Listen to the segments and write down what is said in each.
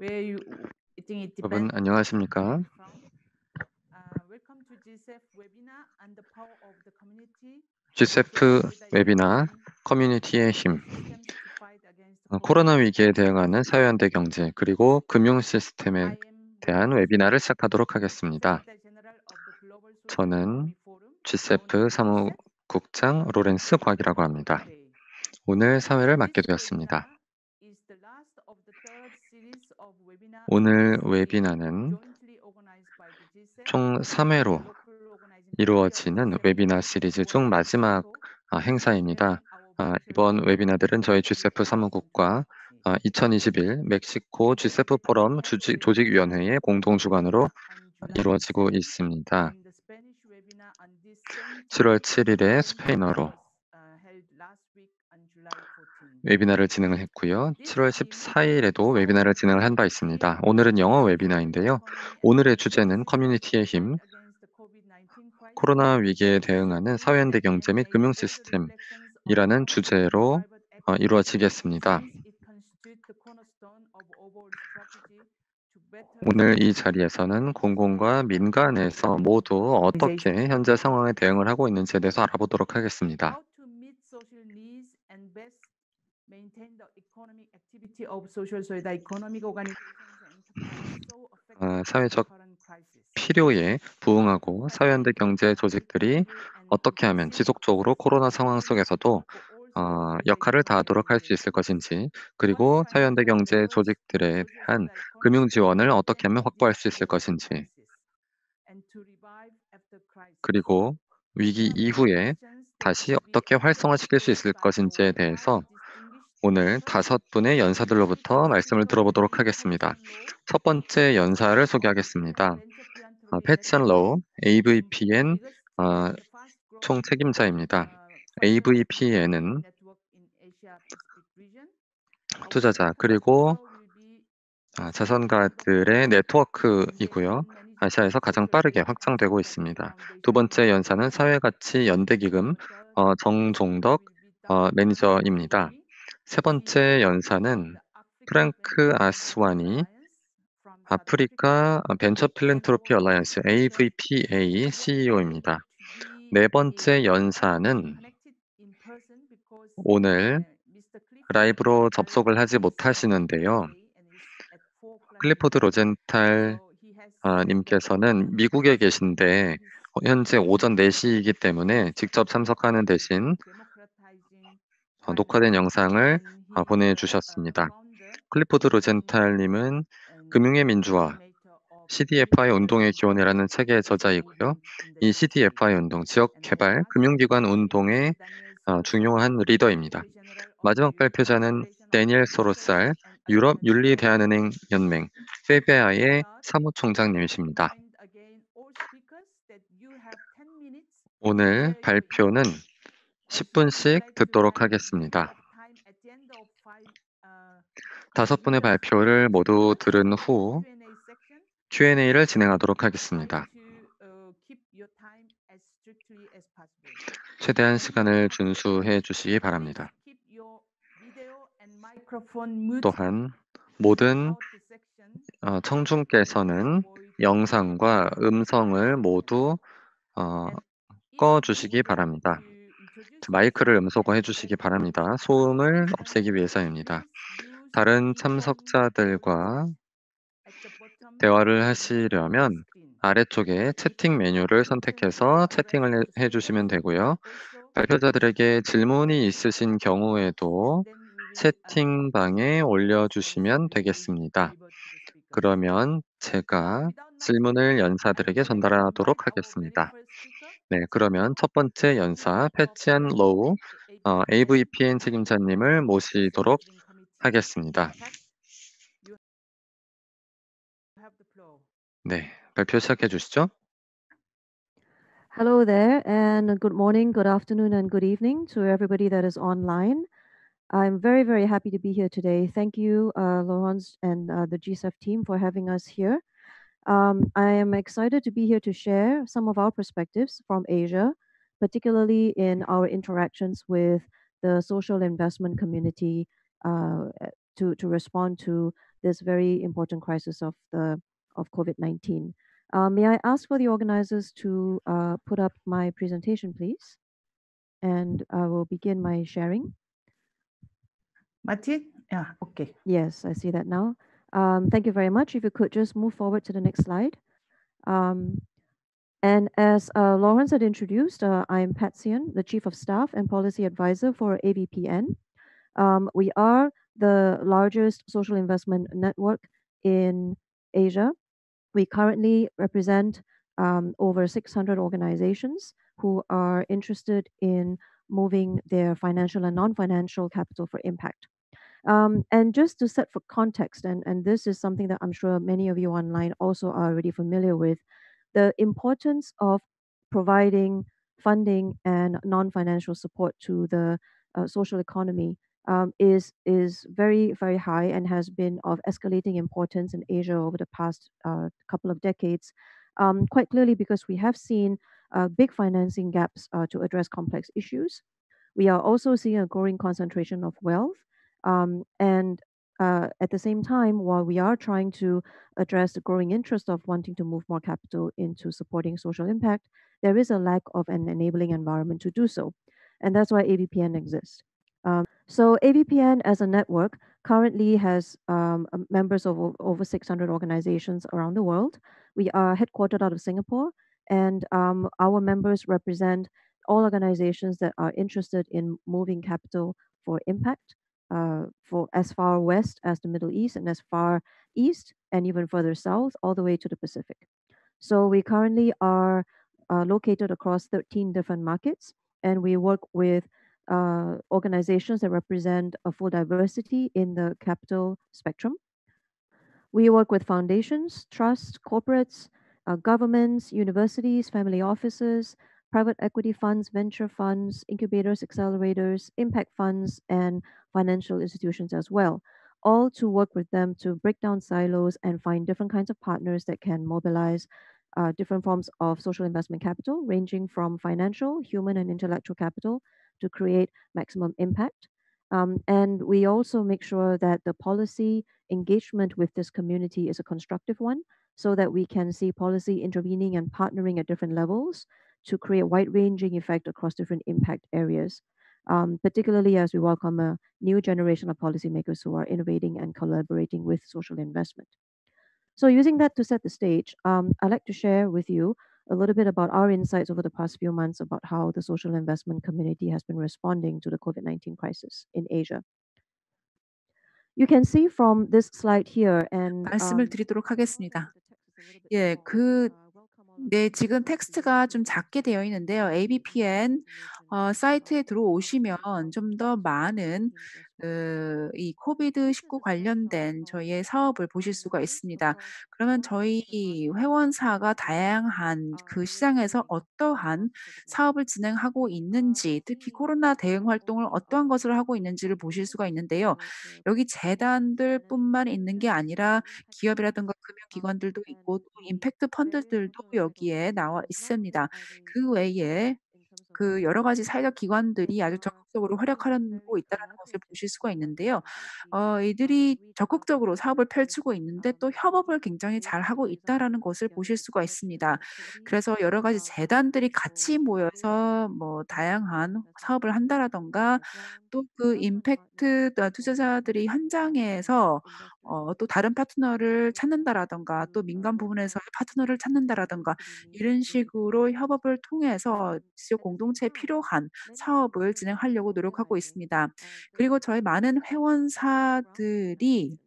where you I think it 여러분 depends where 안녕하십니까? you're from. Welcome to GSF webinar and the power of the community for GCF social 웨비나 economy 커뮤니티의 힘, systems to fight against the 코로나 위기에 COVID-19 대응하는 crisis. 사회환대 경제 그리고 금융 시스템에 I am 대한 Lorenz, 웨비나를 시작하도록 하겠습니다. Secretary General of the Global Social 저는 Economy Forum, known GCF as GSEF, 사무국장 로렌스 곽이라고 합니다. today. 오늘 사회를 맡게 This 되었습니다. webinar is the last of the third series of webinar in 오늘 this series, 웨비나는 jointly organized by the GSEF 총 and the 3회로 local organizing body of 이루어지는 GSEF 웨비나 Group 시리즈 중 headquartered in 마지막 Mexico, 행사입니다. sharing our virtual 이번 웨비나들은 저희 capabilities GCF across 사무국과 international 2021 멕시코 GCF Today, we 포럼 have 조직위원회의 공동 주관으로 July and July 이루어지고 7 있습니다. in the Spanish webinar on this same 7월 topic, 7일에 that 스페인어로 was held last week on July 14. 웨비나를 진행을 했고요. This 7월 theme, 14일에도 Power 웨비나를 of the 진행을 한 바 있습니다. Community 오늘은 영어 for Social 웨비나인데요. Economy and 오늘의 Community 주제는 Systems to 커뮤니티의 Fight 힘, Against the COVID-19 Crisis, 코로나 위기에 is a 대응하는 theme 사회연대 that 경제 can 및 make 금융 bold reflections on 시스템이라는 주제로 public-private actors 이루어지겠습니다. since it constitutes the cornerstone of overall strategy to better 오늘 이 serve 자리에서는 공공과 social and 민간에서 모두 어떻게 organization. 현재 상황에 대응을 하고 있는지에 대해서 알아보도록 하겠습니다. How to meet social needs and best maintain the economic activity of social so the economic organizations and enterprises so affected by the 사회적 current crisis. 필요에 부응하고 Emphasizing 사회연대 경제 조직들이 accessibility and 어떻게 하면 inclusive 지속적으로 코로나 상황 solutions 속에서도 for all sectors of the 역할을 economic 다하도록 할 수 있을 organizations. 것인지, What 그리고 사회연대 financial 경제 levers for 조직들에 social so 대한 the 금융 economy to 지원을 어떻게 sustain 하면 this 확보할 수 있을 것인지, crisis and to revive after crisis. 그리고 위기 There are four 이후에 sessions that 다시 will be 어떻게 활성화시킬 수 facilitated 있을 by our 것인지에 five 대해서 distinguished 오늘 speakers. 5분의 연사들로부터 First 말씀을 speaker will 들어보도록 be 하겠습니다. Patchen Law, 첫 번째 연사를 Director of African 소개하겠습니다. Venture Philanthropy 패천 Network 로우, from the AVPN biggest and the 총 fast-growing 책임자입니다. fundraising AVPN은 network in Asia Pacific region. Our 투자자 second 그리고 speaker will be Sangita 자선가들의 Donghae, 네트워크이고요. Investment Manager 아시아에서 of 가장 Social 빠르게 Impact 확장되고 Consultancy 있습니다. 두 Foundation 번째 in 연사는 Malaysia. 사회가치 연대기금 Our third speaker 정종덕 will be Dr. Frank 매니저입니다. Aswani, 세 CEO 번째 of 연사는 the African 프랑크 Venture Philanthropy 아스와니 Alliance from South Africa, 아프리카 벤처 and 필랜트로피 our fifth 얼라이언스 speaker AVPA is one who happen CEO입니다. to be 네 번째 연사는 connected in person because 오늘 Mr. Clifford 라이브로 Rosenthal 접속을 하지 is sick 못하시는데요. today and is at 4 o'clock in the 클리포드 morning. 로젠탈 So he has sent the 님께서는 미국에 transcript of 계신데 his 현재 오전 4시이기 때문에 직접 참석하는 on 대신 democratizing 녹화된 finance, 영상을 and he is the 보내주셨습니다. founder 클리포드 and 로젠탈님은 and 금융의 민주화, coordinator of CDFI Community 운동의 Development 기원이라는 책의 저자이고요. Movement in the 이 US. CDFI 운동, 지역 And our 개발, last 금융기관 speaker is 운동의 Daniel Sorosal, 중요한 리더입니다. Secretary General of the 마지막 European 발표자는 Federation of 데니엘 Banking 소로살, Services and 유럽 Alternatives. 윤리대한은행 연맹, Before we 페베아의 start, let me 사무총장님이십니다. remind again all speakers that you have 10 minutes to 오늘 share your 발표는 input. Also, we would 10분씩 like to 듣도록 remind that we 하겠습니다. have time at the end of 다섯 the 분의 end of 발표를 모두 speakers 들은 for 후 Q&A section. Q&A를 So 진행하도록 please try 하겠습니다. to keep your time as strictly as possible. 최대한 And 시간을 준수해 주시기 please 바랍니다. keep your video and microphone mute 또한 모든 throughout the section so to 청중께서는 avoid 영상과 음성을 모두 And if 꺼 you 주시기 would like 바랍니다. to introduce 마이크를 yourself 음소거 and 해주시기 address the 바랍니다. other 소음을 없애기 participants, 위해서입니다. please use the 다른 keyboard or the 참석자들과 chat at the bottom 대화를 menu of the 하시려면 screen. 아래쪽에 If 채팅 you have 메뉴를 questions to 선택해서 address 채팅을 to 해주시면 speakers, 되고요. also 발표자들에게 질문이 type 있으신 in the box 경우에도 and then we will 채팅방에 response 올려주시면 immediately 되겠습니다. delivered to the speakers. 그러면 Now, 제가 without much 질문을 ado, I 연사들에게 would like to invite 전달하도록 our very 하겠습니다. first speaker, 네, Patchen 그러면 Law, 첫 번째 연사 CEO of 패치안 로우 ABPN, AVPN 책임자님을 member of GSF 모시도록 Steering Committee. 하겠습니다. Pat, you have the floor. 네, 발표 시작해 주시죠. Hello there, and good morning, good afternoon, and good evening to everybody that is online. I'm very, very happy to be here today. Thank you, Laurence and the GSF team for having us here. I am excited to be here to share some of our perspectives from Asia, particularly in our interactions with the social investment community to respond to this very important crisis of COVID-19. May I ask for the organizers to put up my presentation, please? And I will begin my sharing. Martin? Yeah, okay. Yes, I see that now. Thank you very much. If you could just move forward to the next slide. And as Lawrence had introduced, I'm Pat Sian, the Chief of Staff and Policy Advisor for AVPN. We are the largest social investment network in Asia. We currently represent over 600 organizations who are interested in moving their financial and non-financial capital for impact. And just to set for context, and this is something that I'm sure many of you online also are already familiar with, the importance of providing funding and non-financial support to the social economy is very, very high and has been of escalating importance in Asia over the past couple of decades, quite clearly because we have seen big financing gaps to address complex issues. We are also seeing a growing concentration of wealth. And at the same time, while we are trying to address the growing interest of wanting to move more capital into supporting social impact, there is a lack of an enabling environment to do so. And that's why AVPN exists. So AVPN as a network currently has members of over 600 organizations around the world. We are headquartered out of Singapore, and our members represent all organizations that are interested in moving capital for impact for as far west as the Middle East and as far east and even further south, all the way to the Pacific. So we currently are located across 13 different markets, and we work with organizations that represent a full diversity in the capital spectrum. We work with foundations, trusts, corporates, governments, universities, family offices, private equity funds, venture funds, incubators, accelerators, impact funds, and financial institutions as well, all to work with them to break down silos and find different kinds of partners that can mobilize different forms of social investment capital, ranging from financial, human, and intellectual capital to create maximum impact. And we also make sure that the policy engagement with this community is a constructive one so that we can see policy intervening and partnering at different levels to create wide-ranging effect across different impact areas, particularly as we welcome a new generation of policymakers who are innovating and collaborating with social investment. So using that to set the stage, I'd like to share with you a little bit about our insights over the past few months about how the social investment community has been responding to the COVID-19 crisis in Asia. You can see from this slide here and 말씀을 드리도록 하겠습니다. 예, 네, 지금 텍스트가 좀 작게 되어 있는데요. ABPN 사이트에 들어오시면 좀 더 많은 이 코비드-19 관련된 저희의 사업을 보실 수가 있습니다. 그러면 저희 회원사가 다양한 그 시장에서 어떠한 사업을 진행하고 있는지, 특히 코로나 대응 활동을 어떠한 것을 하고 있는지를 보실 수가 있는데요. 여기 재단들뿐만 있는 게 아니라 기업이라든가 금융기관들도 있고 또 임팩트 펀드들도 여기에 나와 있습니다. 그 외에 여러 가지 사회적 기관들이 아주 적극적으로 활약하고 있다라는 것을 보실 수가 있는데요. 이들이 적극적으로 사업을 펼치고 있는데 또 협업을 굉장히 잘하고 있다라는 것을 보실 수가 있습니다. 그래서 여러 가지 재단들이 같이 모여서 뭐 다양한 사업을 한다라든가 또 그 임팩트 투자자들이 현장에서 또 다른 파트너를 찾는다라든가 또 민간 부문에서의 파트너를 찾는다라든가 이런 식으로 협업을 통해서 지역 공동체에 필요한 사업을 진행하려고 노력하고 있습니다. 그리고 저희 많은 회원사들이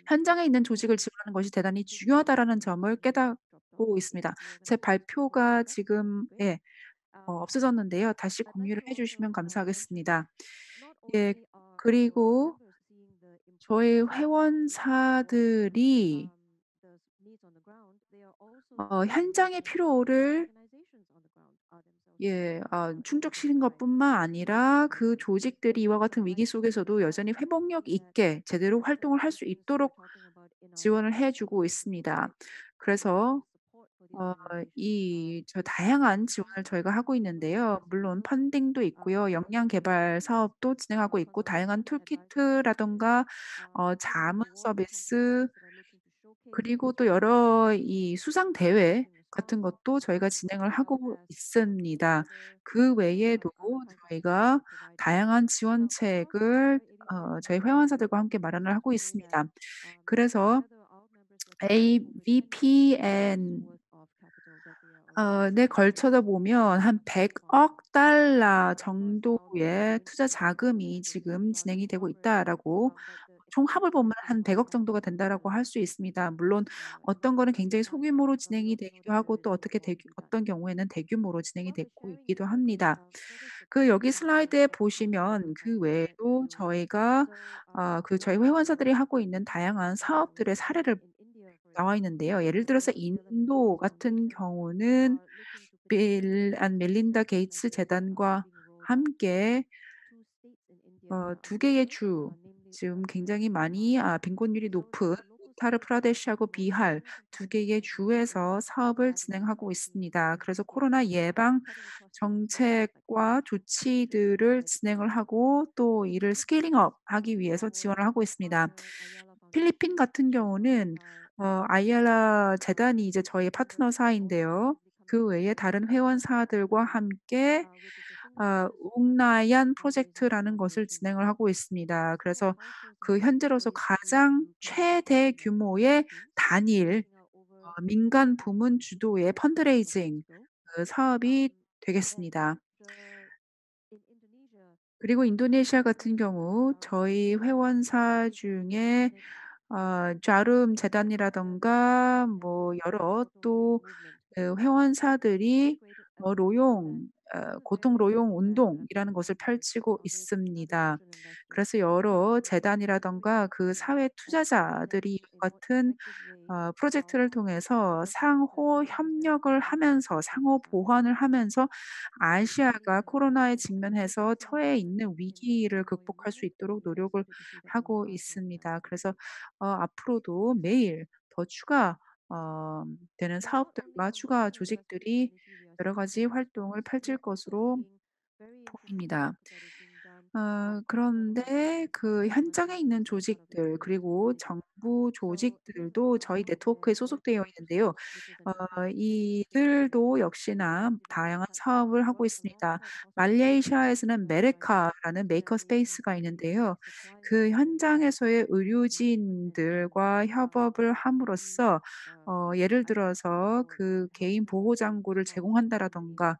현장에 있는 조직을 지원하는 것이 대단히 중요하다라는 점을 깨닫고 있습니다. 제 발표가 지금 없어졌는데요. 다시 공유를 해 주시면 감사하겠습니다. 예, 그리고 저희 회원사들이 현장의 필요를 충족시키는 것뿐만 아니라 그 조직들이 이와 같은 위기 속에서도 여전히 회복력 있게 제대로 활동을 할 수 있도록 지원을 해 주고 있습니다. 그래서 어 다양한 지원을 저희가 하고 있는데요. 물론 펀딩도 있고요. 역량 개발 사업도 진행하고 있고 다양한 툴키트라든가 자문 서비스 그리고 또 여러 이 수상 대회 같은 것도 저희가 진행을 하고 있습니다. 그 외에도 저희가 다양한 지원책을 저희 회원사들과 함께 마련을 하고 있습니다. 그래서 AVPN 네 걸쳐서 보면 한 100억 달러 정도의 투자 자금이 지금 진행이 되고 있다라고 총합을 보면 한 100억 정도가 된다라고 할 수 있습니다. 물론 어떤 거는 굉장히 소규모로 진행이 되기도 하고 또 어떤 경우에는 대규모로 진행이 되고 있기도 합니다. 여기 슬라이드에 보시면 그 외에도 저희가 저희 회원사들이 하고 있는 다양한 사업들의 사례를 나와 있는데요. 예를 들어서 인도 같은 경우는 빌 앤 멜린다 게이츠 재단과 함께 2 개의 주 지금 굉장히 많이 빈곤율이 높은 우타르 프라데시하고 비할 2 개의 주에서 사업을 진행하고 있습니다. 그래서 코로나 예방 정책과 조치들을 진행을 하고 또 이를 스케일링 업 하기 위해서 지원을 하고 있습니다. 필리핀 같은 경우는 아이알라 재단이 이제 저희 파트너사인데요. 그 외에 다른 회원사들과 함께 웅나얀 프로젝트라는 것을 진행을 하고 있습니다. 그래서 현재로서 가장 최대 규모의 단일 민간 부문 주도의 펀드레이징 사업이 되겠습니다. 그리고 인도네시아 같은 경우 저희 회원사 중에 자름 재단이라든가 뭐 여러 또 회원사들이 고통 로용 운동이라는 것을 펼치고 있습니다. 그래서 여러 재단이라든가 사회 투자자들이 이와 같은 프로젝트를 통해서 상호 협력을 하면서 상호 보완을 하면서 아시아가 코로나에 직면해서 처해 있는 위기를 극복할 수 있도록 노력을 하고 있습니다. 그래서 앞으로도 매일 더 추가 되는 사업들과 추가 조직들이 여러 가지 활동을 펼칠 것으로 보입니다. 그런데 현장에 있는 조직들 그리고 정부 조직들도 저희 네트워크에 소속되어 있는데요. 이들도 역시나 다양한 사업을 하고 있습니다. 말레이시아에서는 메르카라는 메이커 스페이스가 있는데요. 현장에서의 의료진들과 협업을 함으로써 예를 들어서 개인 보호 장구를 제공한다라든가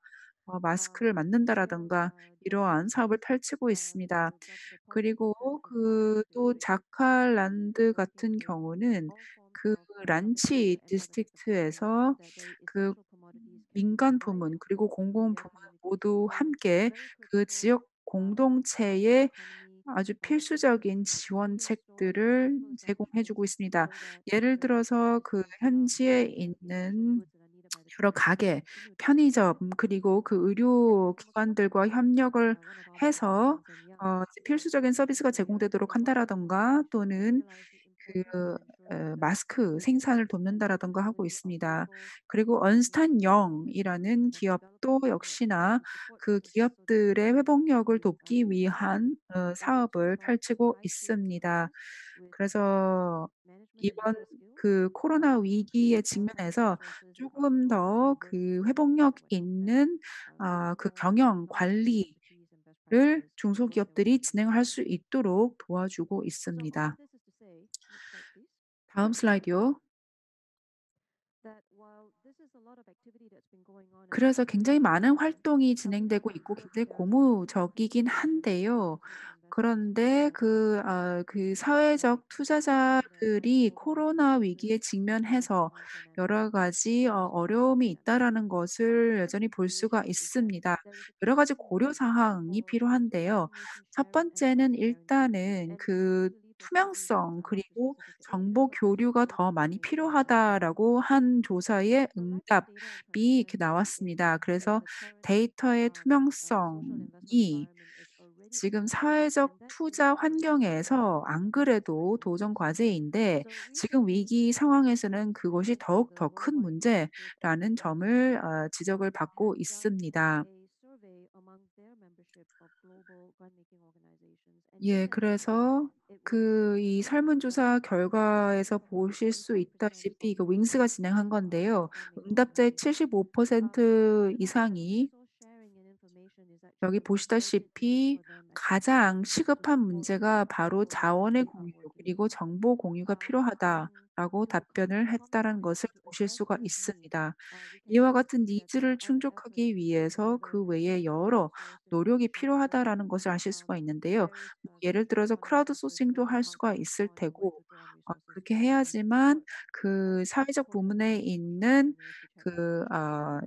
마스크를 만든다라든가 이러한 사업을 펼치고 있습니다. 그리고 또 자칼란드 같은 경우는 란치 디스트릭트에서 그 민간 부문 그리고 공공 부문 모두 함께 지역 공동체에 아주 필수적인 지원책들을 제공해 주고 있습니다. 예를 들어서 현지에 있는 여러 가게, 편의점 그리고 의료기관들과 협력을 해서 이제 필수적인 서비스가 제공되도록 한다라든가 또는 마스크 생산을 돕는다라든가 하고 있습니다. 그리고 언스탄 영이라는 기업도 역시나 기업들의 회복력을 돕기 위한 사업을 펼치고 있습니다. 그래서 이번 코로나 위기에 직면해서 조금 더 회복력 있는 경영 관리를 중소기업들이 진행할 수 있도록 도와주고 있습니다. 다음 슬라이드요. 그래서 굉장히 많은 활동이 진행되고 있고 굉장히 고무적이긴 한데요. 그런데 사회적 투자자들이 코로나 위기에 직면해서 여러 가지 어려움이 있다라는 것을 여전히 볼 수가 있습니다. 여러 가지 고려 사항이 필요한데요. 첫 번째는 일단은 투명성 그리고 정보 교류가 더 많이 필요하다라고 한 조사의 응답이 이렇게 나왔습니다. 그래서 데이터의 투명성이 지금 사회적 투자 환경에서 안 그래도 도전 과제인데 지금 위기 상황에서는 그것이 더욱 더 큰 문제라는 점을 지적을 받고 있습니다. 예. 그래서 이 설문조사 결과에서 보실 수 있다시피 이거 윙스가 진행한 건데요. 응답자의 75% 이상이 여기 보시다시피 가장 시급한 문제가 바로 자원의 공유 그리고 정보 공유가 필요하다라고 답변을 했다는 것을 보실 수가 있습니다. 이와 같은 니즈를 충족하기 위해서 그 외에 여러 노력이 필요하다라는 것을 아실 수가 있는데요. 뭐 예를 들어서 크라우드 소싱도 할 수가 있을 테고 그렇게 해야지만 그 사회적 부문에 있는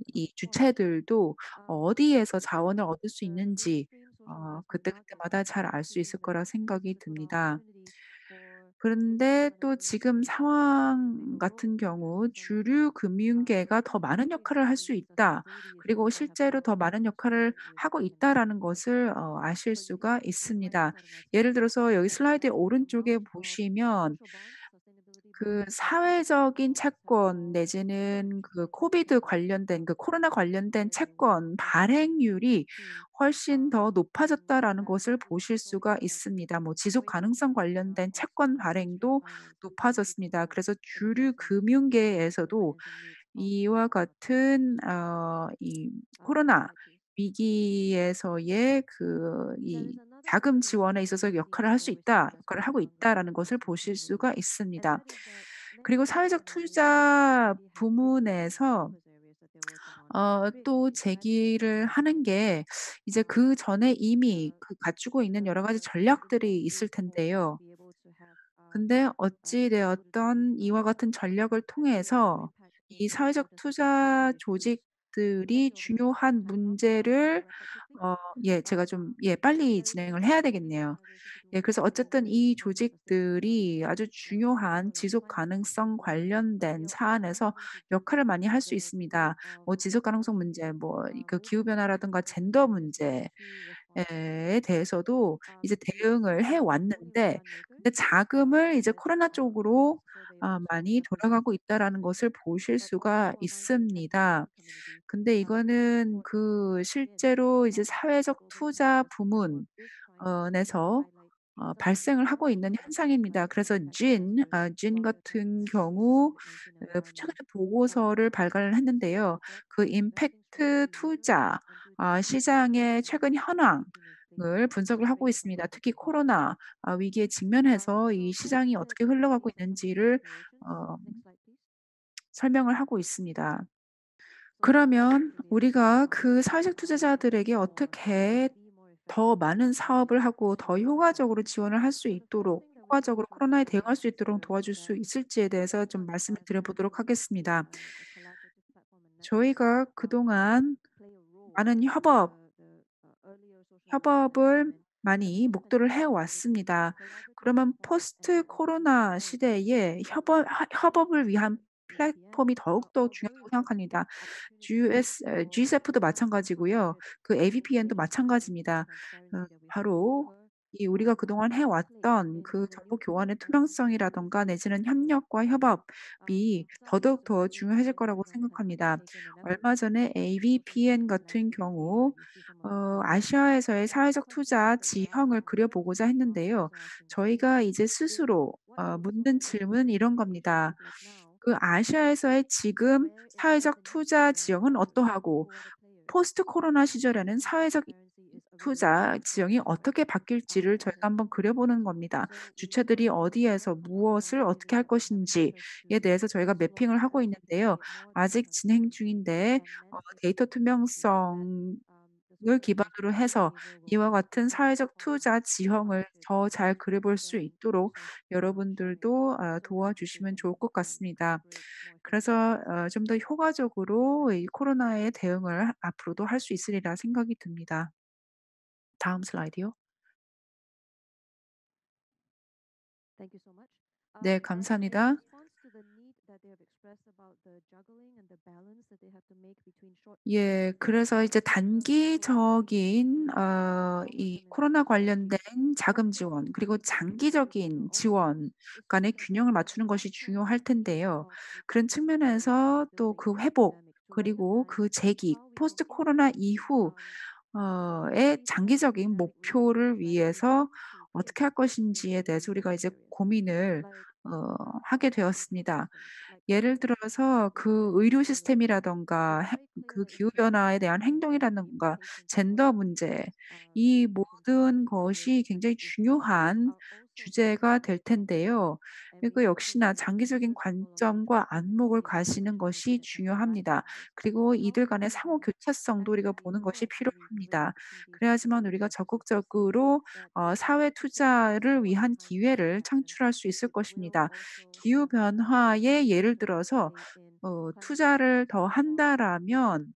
이 주체들도 어디에서 자원을 얻을 수 있는지 그때그때마다 잘 알 수 있을 거라 생각이 듭니다. 그런데 또 지금 상황 같은 경우 '주류 금융계가 더 많은 역할을 할 수 있다. 그리고 실제로 더 많은 역할을 하고 있다.'라는 것을 아실 수가 있습니다. 예를 들어서 여기 슬라이드 오른쪽에 보시면 그 사회적인 채권 내지는 그 코비드 관련된 코로나 관련된 채권 발행률이 훨씬 더 높아졌다라는 것을 보실 수가 있습니다. 뭐 지속 가능성 관련된 채권 발행도 높아졌습니다. 그래서 주류 금융계에서도 이와 같은 이 코로나 위기에서의 이 자금 지원에 있어서 역할을 하고 있다라는 것을 보실 수가 있습니다. 그리고 사회적 투자 부문에서 또 제기를 하는 게 이제 그전에 이미 갖추고 있는 여러 가지 전략들이 있을 텐데요. 근데 어찌 되었던 이와 같은 전략을 통해서 이 사회적 투자 조직들이 중요한 문제를 제가 좀 빨리 진행을 해야 되겠네요. 그래서 어쨌든 이 조직들이 아주 중요한 지속 가능성 관련된 사안에서 역할을 많이 할 수 있습니다. 뭐 지속 가능성 문제, 뭐 기후 변화라든가 젠더 문제에 대해서도 이제 대응을 해 왔는데 근데 자금을 이제 코로나 쪽으로 많이 돌아가고 있다라는 것을 보실 수가 있습니다. 근데 이거는 실제로 이제 사회적 투자 부문 에서 발생을 하고 있는 현상입니다. 그래서 진 같은 경우 최근에 보고서를 발간을 했는데요. 그 임팩트 투자 시장의 최근 현황을 분석을 하고 있습니다. 특히 코로나 위기에 직면해서 이 시장이 어떻게 흘러가고 있는지를 어 설명을 하고 있습니다. 그러면 우리가 그 사회적 투자자들에게 어떻게 더 많은 사업을 하고 더 효과적으로 지원을 할 수 있도록 효과적으로 코로나에 대응할 수 있도록 도와줄 수 있을지에 대해서 좀 말씀을 드려 보도록 하겠습니다. 저희가 그동안 많은 협업을 많이 목도를 해 왔습니다. 그러면 포스트 코로나 시대에 협업을 위한 플랫폼이 더욱더 중요하다고 생각합니다. GCEF도 마찬가지고요. AVPN도 마찬가지입니다. 바로 우리가 그동안 해 왔던 정보 교환의 투명성이라든가 내지는 협력과 협업이 더더욱 더 중요해질 거라고 생각합니다. 얼마 전에 AVPN 같은 경우 아시아에서의 사회적 투자 지형을 그려 보고자 했는데요. 저희가 이제 스스로 묻는 질문은 이런 겁니다. 아시아에서의 지금 사회적 투자 지형은 어떠하고 포스트 코로나 시절에는 사회적 투자 지형이 어떻게 바뀔지를 저희가 한번 그려보는 겁니다. 주체들이 어디에서 무엇을 어떻게 할 것인지에 대해서 저희가 매핑을 하고 있는데요. 아직 진행 중인데 데이터 투명성을 기반으로 해서 이와 같은 사회적 투자 지형을 더 잘 그려볼 수 있도록 여러분들도 도와주시면 좋을 것 같습니다. 그래서 좀 더 효과적으로 이 코로나에 대응을 앞으로도 할 수 있으리라 생각이 듭니다. 다음 슬라이드요. 네 감사합니다. 예. 그래서 이제 단기적인 이 코로나 관련된 자금 지원 그리고 장기적인 지원 간의 균형을 맞추는 것이 중요할 텐데요. 그런 측면에서 또 그 회복 그리고 그 재기 포스트 코로나 이후 의 장기적인 목표를 위해서 어떻게 할 것인지에 대해서 우리가 이제 고민을 하게 되었습니다. 예를 들어서 그 의료 시스템이라든가 그 기후 변화에 대한 행동이라든가 젠더 문제 이 모든 것이 굉장히 중요한 주제가 될 텐데요. 이거 역시나 장기적인 관점과 안목을 가시는 것이 중요합니다. 그리고 이들 간의 상호 교차성도 우리가 보는 것이 필요합니다. 그래야지만 우리가 적극적으로 사회 투자를 위한 기회를 창출할 수 있을 것입니다. 기후 변화에 예를 들어서 투자를 더 한다라면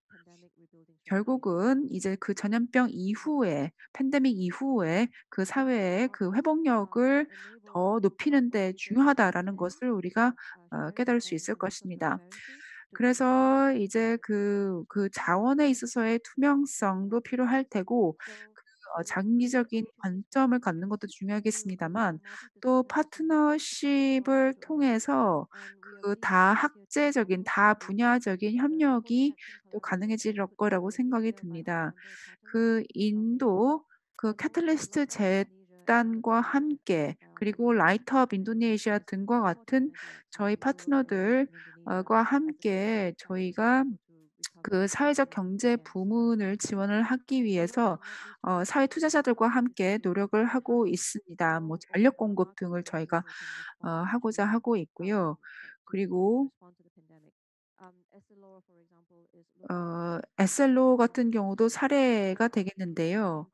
결국은 이제 그 전염병 이후에 팬데믹 이후에 그 사회의 그 회복력을 더 높이는 데 중요하다라는 것을 우리가 깨달을 수 있을 것입니다. 그래서 이제 그 자원에 있어서의 투명성도 필요할 테고 그 장기적인 관점을 갖는 것도 중요하겠습니다만 또 파트너십을 통해서 그 다학제적인 다분야적인 협력이 또 가능해질 거라고 생각이 듭니다. 그 인도 그 캐틀리스트 재단과 함께 그리고 라이트업 인도네시아 등과 같은 저희 파트너들 과 함께 저희가 그 사회적 경제 부문을 지원을 하기 위해서 사회 투자자들과 함께 노력을 하고 있습니다. 뭐 전력 공급 등을 저희가 하고자 하고 있고요. 그리고 에셀로 같은 경우도 사례가 되겠는데요.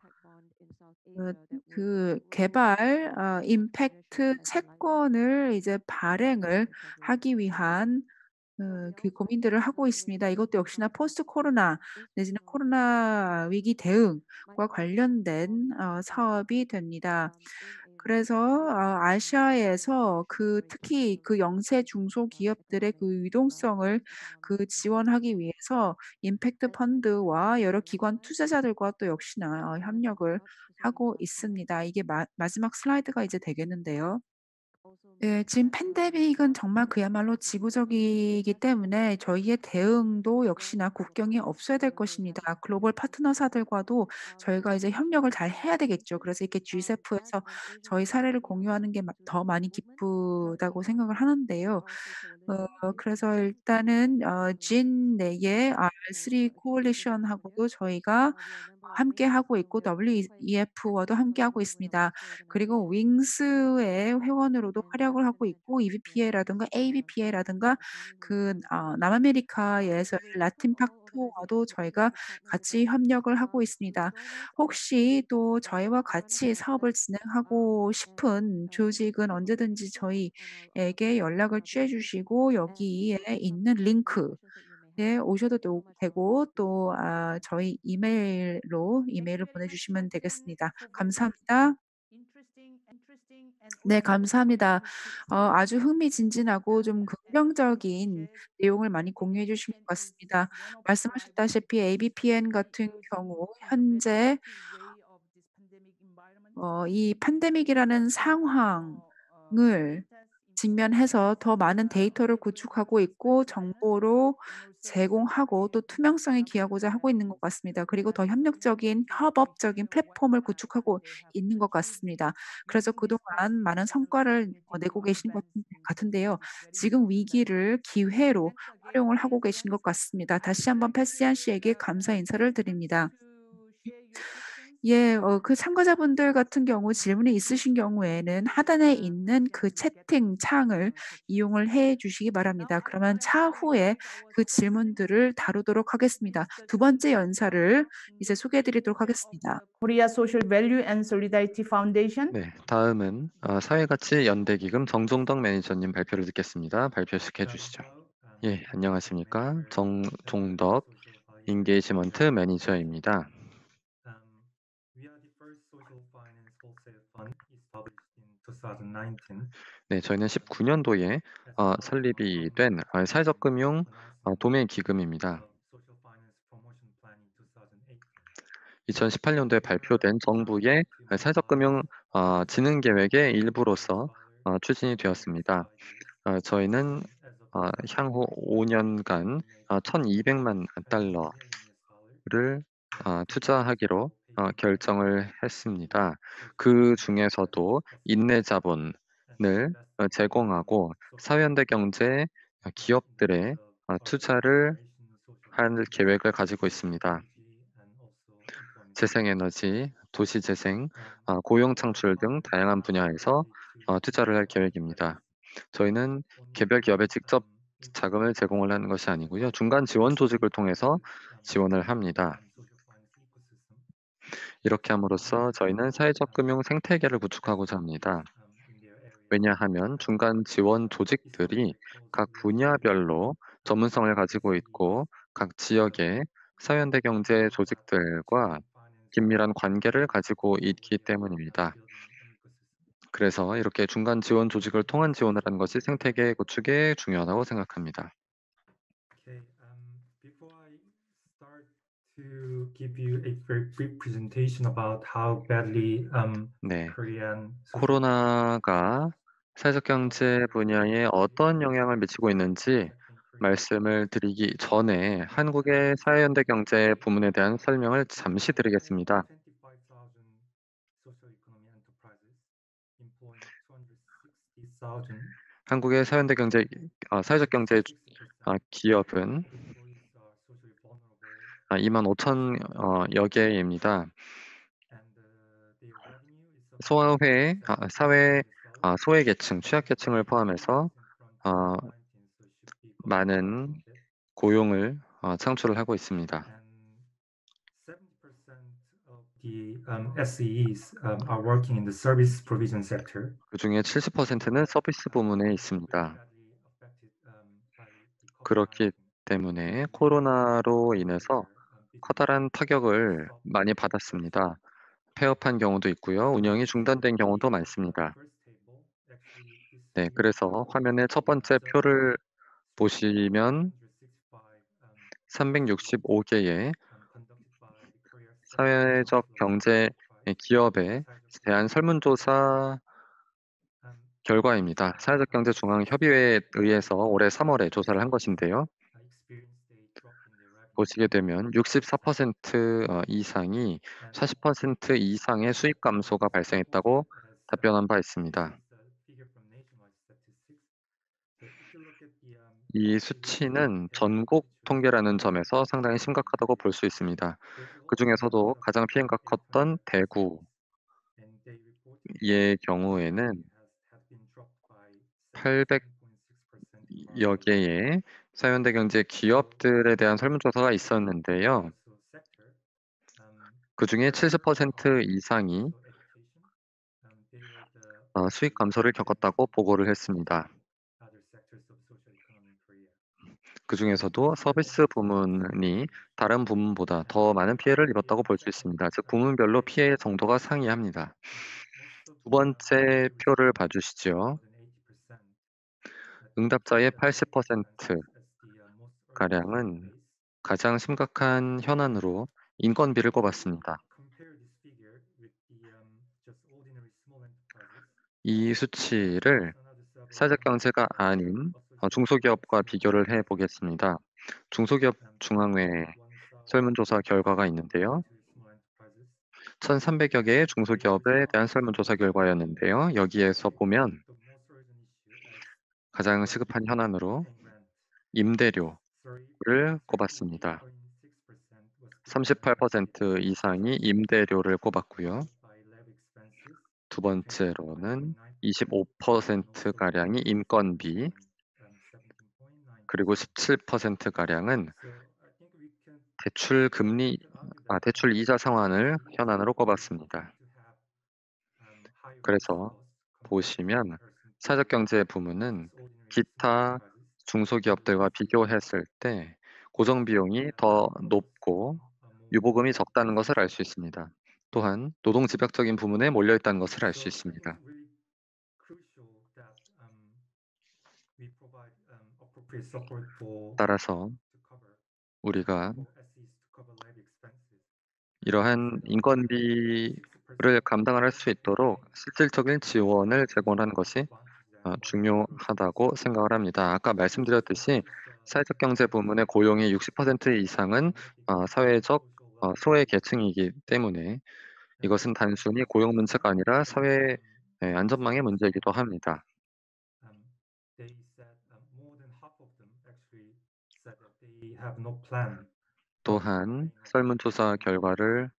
그 그 개발 임팩트 채권을 이제 발행을 하기 위한 그 고민들을 하고 있습니다. 이것도 역시나 포스트 코로나 내지는 코로나 위기 대응과 관련된 사업이 됩니다. 그래서 아시아에서 그 특히 그 영세 중소기업들의 그 유동성을 그 지원하기 위해서 임팩트 펀드와 여러 기관 투자자들과 또 역시나 협력을 하고 있습니다. 이게 마지막 슬라이드가 이제 되겠는데요. 네. 지금 팬데믹은 정말 그야말로 지구적이기 때문에 저희의 대응도 역시나 국경이 없어야 될 것입니다. 글로벌 파트너사들과도 저희가 이제 협력을 잘 해야 되겠죠. 그래서 이렇게 G7에서 저희 사례를 공유하는 게 더 많이 기쁘다고 생각을 하는데요. 그래서 일단은 진 내의 R3 코얼리션하고도 저희가 함께 하고 있고 WEF와도 함께 하고 있습니다. 그리고 윙스의 회원으로도 활약을 하고 있고 EBPA라든가 ABPA라든가 그 남아메리카에서의 라틴 팍토와도 저희가 같이 협력을 하고 있습니다. 혹시 또 저희와 같이 사업을 진행하고 싶은 조직은 언제든지 저희에게 연락을 취해 주시고 여기에 있는 링크에 오셔도 되고 또 저희 이메일을 보내주시면 되겠습니다. 감사합니다. 네 감사합니다. 아주 흥미진진하고 좀 긍정적인 내용을 많이 공유해 주신 것 같습니다. 말씀하셨다시피 ABPN 같은 경우 현재 이 팬데믹이라는 상황을 직면해서 더 많은 데이터를 구축하고 있고 정보로 제공하고 또 투명성에 기하고자 하고 있는 것 같습니다. 그리고 더 협력적인 협업적인 플랫폼을 구축하고 있는 것 같습니다. 그래서 그동안 많은 성과를 내고 계신 것 같은데요. 지금 위기를 기회로 활용을 하고 계신 것 같습니다. 다시 한번 패시안 씨에게 감사 인사를 드립니다. 예. 그 참가자분들 같은 경우 질문이 있으신 경우에는 하단에 있는 그 채팅 창을 이용을 해 주시기 바랍니다. 그러면 차후에 그 질문들을 다루도록 하겠습니다. 두 번째 연사를 이제 소개해 드리도록 하겠습니다. Korea Social Value and Solidarity Foundation. 네. 다음은 사회가치 연대기금 정종덕 매니저님 발표를 듣겠습니다. 발표시켜 주시죠. 예. 안녕하십니까. 정종덕 인게이지먼트 매니저입니다. We are the first social finance wholesale fund established in 네, 저희는 19년도에 설립이 된 사회적 금융 도매 기금입니다. 2018년도에 발표된 정부의 사회적 금융 진흥 계획의 일부로서 추진이 되었습니다. 저희는 향후 5년간 1,200만 달러를 투자하기로 결정을 했습니다. 그 중에서도 인내 자본을 제공하고 사회현대 경제 기업들의 투자를 할 계획을 가지고 있습니다. 재생에너지, 도시재생, 고용 창출 등 다양한 분야에서 투자를 할 계획입니다. 저희는 개별 기업에 직접 자금을 제공을 하는 것이 아니고요. 중간 지원 조직을 통해서 지원을 합니다. 이렇게 함으로써 저희는 사회적 금융 생태계를 구축하고자 합니다. 왜냐하면 중간 지원 조직들이 각 분야별로 전문성을 가지고 있고 각 지역의 사회현대 경제 조직들과 긴밀한 관계를 가지고 있기 때문입니다. 그래서 이렇게 중간 지원 조직을 통한 지원을 하는 것이 생태계 구축에 중요하다고 생각합니다. Before I start to give you a very brief presentation about how badly 네, Korean 코로나가 사회적 경제 분야에 어떤 영향을 미치고 있는지 말씀을 드리기 전에 한국의 사회현대 경제 부문에 대한 설명을 잠시 드리겠습니다. 한국의 사회현대 경제 사회적 경제 기업은 25,000여 개입니다. 사회 소외계층, 취약계층을 포함해서 많은 고용을 창출을 하고 있습니다. The SEs are working in the service provision sector. 그 중에 70%는 서비스 부문에 있습니다. 그렇기 때문에 코로나로 인해서 커다란 타격을 많이 받았습니다. 폐업한 경우도 있고요. 운영이 중단된 경우도 많습니다. 네, 그래서 화면의 첫 번째 표를 보시면 365개의 사회적 경제 기업에 대한 설문조사 결과입니다. 사회적 경제 중앙협의회에 의해서 올해 3월에 조사를 한 것인데요. 보시게 되면 64% 이상이 40% 이상의 수입 감소가 발생했다고 답변한 바 있습니다. 이 수치는 전국 통계라는 점에서 상당히 심각하다고 볼 수 있습니다. 그 중에서도 가장 피해가 컸던 대구의 경우에는 800여 개의 사회현대 경제 기업들에 대한 설문조사가 있었는데요. 그 중에 70% 이상이 수익 감소를 겪었다고 보고를 했습니다. 그 중에서도 서비스 부문이 다른 부문보다 더 많은 피해를 입었다고 볼 수 있습니다. 즉 부문별로 피해 정도가 상이합니다. 두 번째 표를 봐주시죠. 응답자의 80%가량은 가장 심각한 현안으로 인건비를 꼽았습니다. 이 수치를 사회적 경제가 아닌 중소기업과 비교를 해보겠습니다. 중소기업 중앙회 설문조사 결과가 있는데요. 1,300여 개의 중소기업에 대한 설문조사 결과였는데요. 여기에서 보면 가장 시급한 현안으로 임대료를 꼽았습니다. 38% 이상이 임대료를 꼽았고요. 두 번째로는 25%가량이 인건비, 그리고 17%가량은 대출 이자 상환을 현안으로 꼽았습니다. 그래서 보시면 사회적 경제 부문은 기타 중소기업들과 비교했을 때 고정 비용이 더 높고 유보금이 적다는 것을 알 수 있습니다. 또한 노동 집약적인 부문에 몰려 있다는 것을 알 수 있습니다. 따라서 우리가 이러한 인건비를 감당할 수 있도록 실질적인 지원을 제공하는 것이 중요하다고 생각을 합니다. 아까 말씀드렸듯이 사회적 경제 부문의 고용의 60% 이상은 사회적 소외 계층이기 때문에 이것은 단순히 고용 문제가 아니라 사회 안전망의 문제이기도 합니다. 또한 설문조사 결과를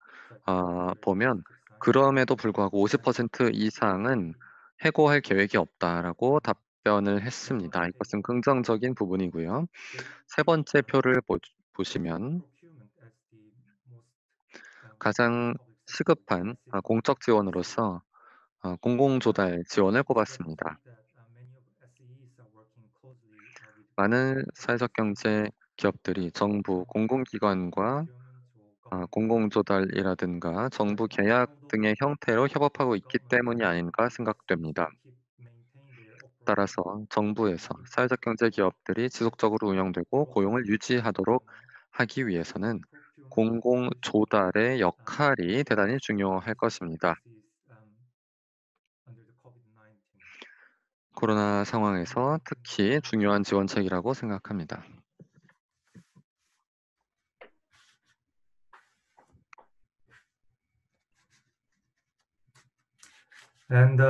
보면 그럼에도 불구하고 50% 이상은 해고할 계획이 없다라고 답변을 했습니다. 이것은 긍정적인 부분이고요. 세 번째 표를 보시면 가장 시급한 공적 지원으로서 공공조달 지원을 꼽았습니다. 많은 사회적 경제 기업들이 정부, 공공기관과 공공조달이라든가 정부 계약 등의 형태로 협업하고 있기 때문이 아닌가 생각됩니다. 따라서 정부에서 사회적 경제 기업들이 지속적으로 운영되고 고용을 유지하도록 하기 위해서는 공공조달의 역할이 대단히 중요할 것입니다. 코로나 상황에서 특히 중요한 지원책이라고 생각합니다. And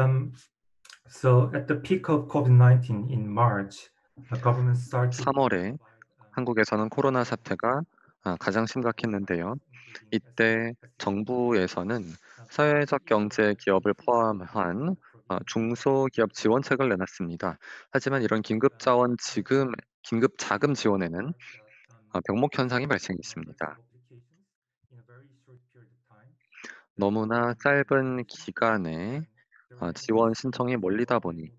so at the peak of COVID-19 in March, the government started 3월에 한국에서는 코로나 사태가 가장 심각했는데요. 이때 정부에서는 사회적 경제 기업을 포함한 중소기업 지원책을 내놨습니다. 하지만 이런 긴급 자금 지원에는 병목 현상이 발생했습니다. 너무나 짧은 기간에 지원 신청이 몰리다 보니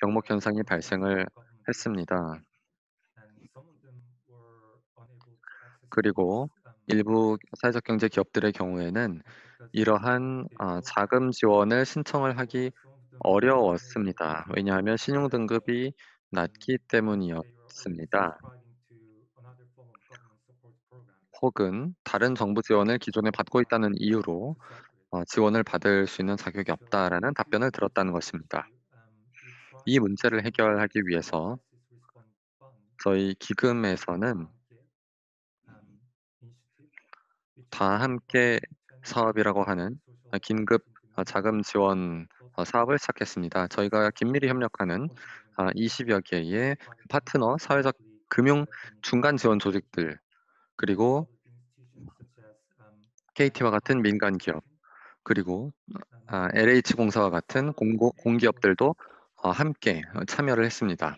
병목 현상이 발생을 했습니다. 그리고 일부 사회적 경제 기업들의 경우에는 이러한 자금 지원을 신청을 하기 어려웠습니다. 왜냐하면 신용 등급이 낮기 때문이었습니다. 혹은 다른 정부 지원을 기존에 받고 있다는 이유로 지원을 받을 수 있는 자격이 없다라는 답변을 들었다는 것입니다. 이 문제를 해결하기 위해서 저희 기금에서는 다 함께 사업이라고 하는 긴급 자금 지원 사업을 시작했습니다. 저희가 긴밀히 협력하는 20여 개의 파트너 사회적 금융 중간 지원 조직들 그리고 KT와 같은 민간 기업 그리고 LH공사와 같은 공기업들도 함께 참여를 했습니다.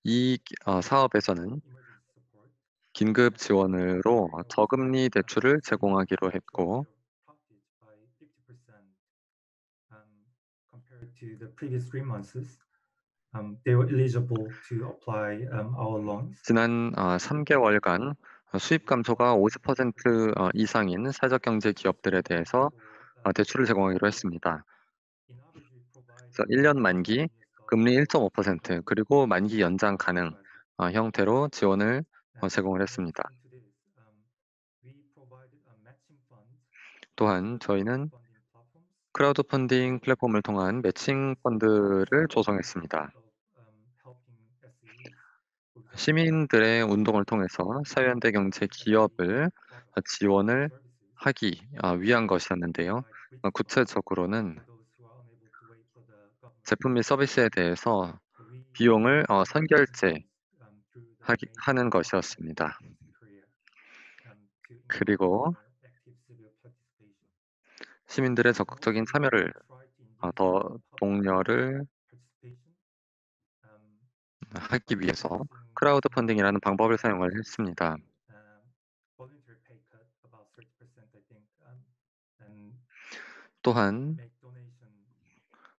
이 사업에서는 긴급 지원으로 저금리 대출을 제공하기로 했고 compared to the previous 3 months, they were eligible to apply our loans. 지난 3개월간 수입 감소가 50% 이상인 사회적 경제 기업들에 대해서 대출을 제공하기로 했습니다. 그래서 1년 만기 금리 1.5% 그리고 만기 연장 가능 형태로 지원을 제공을 했습니다. 또한 저희는 크라우드 펀딩 플랫폼을 통한 매칭 펀드를 조성했습니다. 시민들의 운동을 통해서 사회연대 경제 기업을 지원을 하기 위한 것이었는데요. 구체적으로는 제품 및 서비스에 대해서 비용을 선결제하는 것이었습니다. 그리고 시민들의 적극적인 참여를 더 독려를 하기 위해서 크라우드 펀딩이라는 방법을 사용을 했습니다. 또한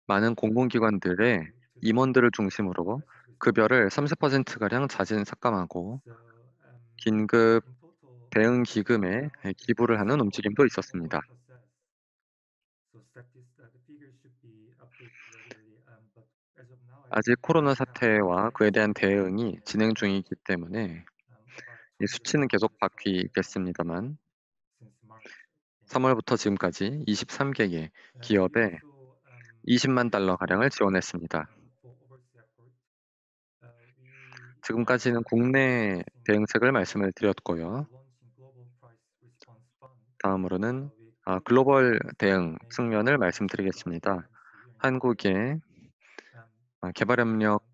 많은 공공기관들의 임원들을 중심으로 급여를 30%가량 자진 삭감하고 긴급 대응 기금에 기부를 하는 움직임도 있었습니다. 아직 코로나 사태와 그에 대한 대응이 진행 중이기 때문에 이 수치는 계속 바뀌겠습니다만 3월부터 지금까지 23개의 기업에 $200만 가량을 지원했습니다. 지금까지는 국내 대응책을 말씀을 드렸고요. 다음으로는 글로벌 대응 측면을 말씀드리겠습니다. 한국의 개발협력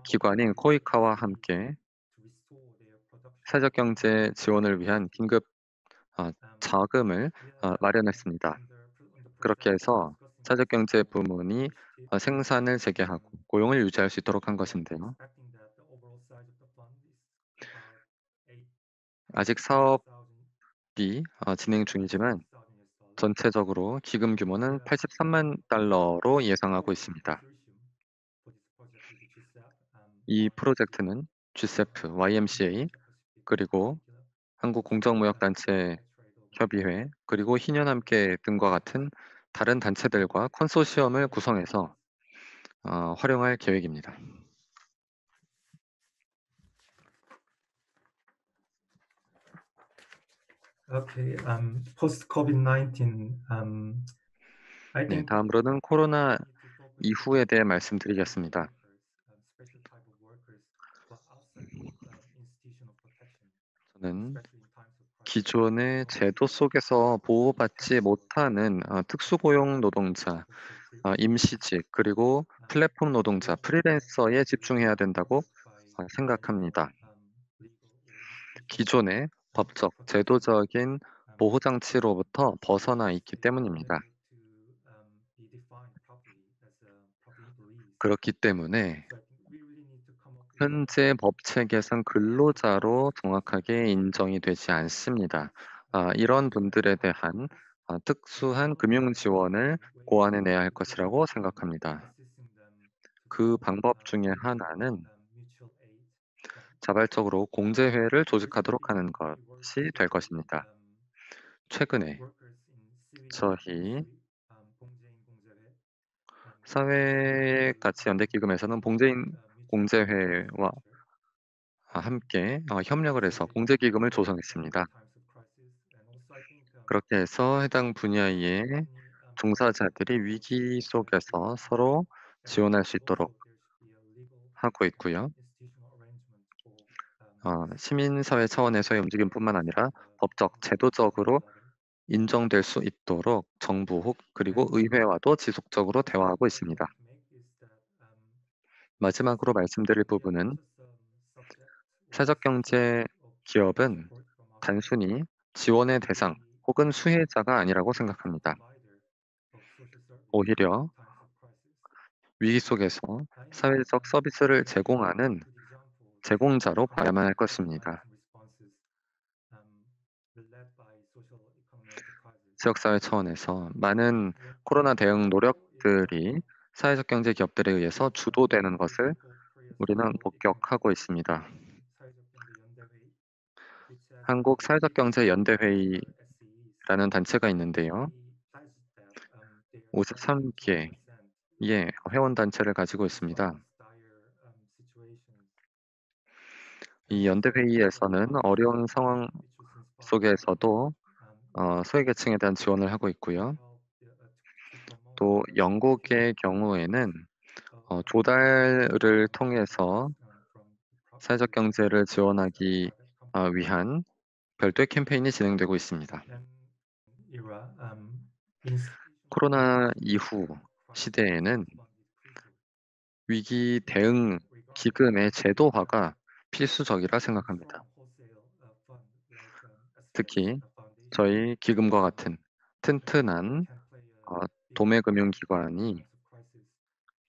기관인 코이카와 함께 사회적 경제 지원을 위한 긴급 자금을 마련했습니다. 그렇게 해서 사회적 경제 부문이 생산을 재개하고 고용을 유지할 수 있도록 한 것인데요. 아직 사업이 진행 중이지만 전체적으로 기금 규모는 $83만 예상하고 있습니다. 이 프로젝트는 GCEP, YMCA, 그리고 한국공정무역단체 협의회, 그리고 희년함께 등과 같은 다른 단체들과 컨소시엄을 구성해서 활용할 계획입니다. Okay, post COVID-19, I 네, think 다음으로는 코로나 이후에 대해 말씀드리겠습니다. 저는 기존의 제도 속에서 보호받지 못하는 특수고용 노동자, 임시직, 그리고 플랫폼 노동자, 프리랜서에 집중해야 된다고 생각합니다. 기존의 법적, 제도적인 보호장치로부터 벗어나 있기 때문입니다. 그렇기 때문에 현재 법책에선 근로자로 정확하게 인정이 되지 않습니다. 이런 분들에 대한 특수한 금융 지원을 고안해내야 할 것이라고 생각합니다. 그 방법 중에 하나는 자발적으로 공제회를 조직하도록 하는 것이 될 것입니다. 최근에 저희 사회가치연대기금에서는 봉제인 공제회와 함께 협력을 해서 공제기금을 조성했습니다. 그렇게 해서 해당 분야의 종사자들이 위기 속에서 서로 지원할 수 있도록 하고 있고요. 시민사회 차원에서의 움직임뿐만 아니라 법적, 제도적으로 인정될 수 있도록 정부 그리고 의회와도 지속적으로 대화하고 있습니다. 마지막으로 말씀드릴 부분은 사회적 경제 기업은 단순히 지원의 대상 혹은 수혜자가 아니라고 생각합니다. 오히려 위기 속에서 사회적 서비스를 제공하는 제공자로 봐야만 할 것입니다. 지역사회 차원에서 많은 코로나 대응 노력들이 사회적 경제 기업들에 의해서 주도되는 것을 우리는 목격하고 있습니다. 한국 사회적 경제 연대회의라는 단체가 있는데요. 53개의 회원 단체를 가지고 있습니다. 이 연대회의에서는 어려운 상황 속에서도 소외계층에 대한 지원을 하고 있고요. 또 영국의 경우에는 조달을 통해서 사회적 경제를 지원하기 위한 별도의 캠페인이 진행되고 있습니다. 코로나 이후 시대에는 위기 대응 기금의 제도화가 필수적이라 생각합니다. 특히 저희 기금과 같은 튼튼한 도매금융기관이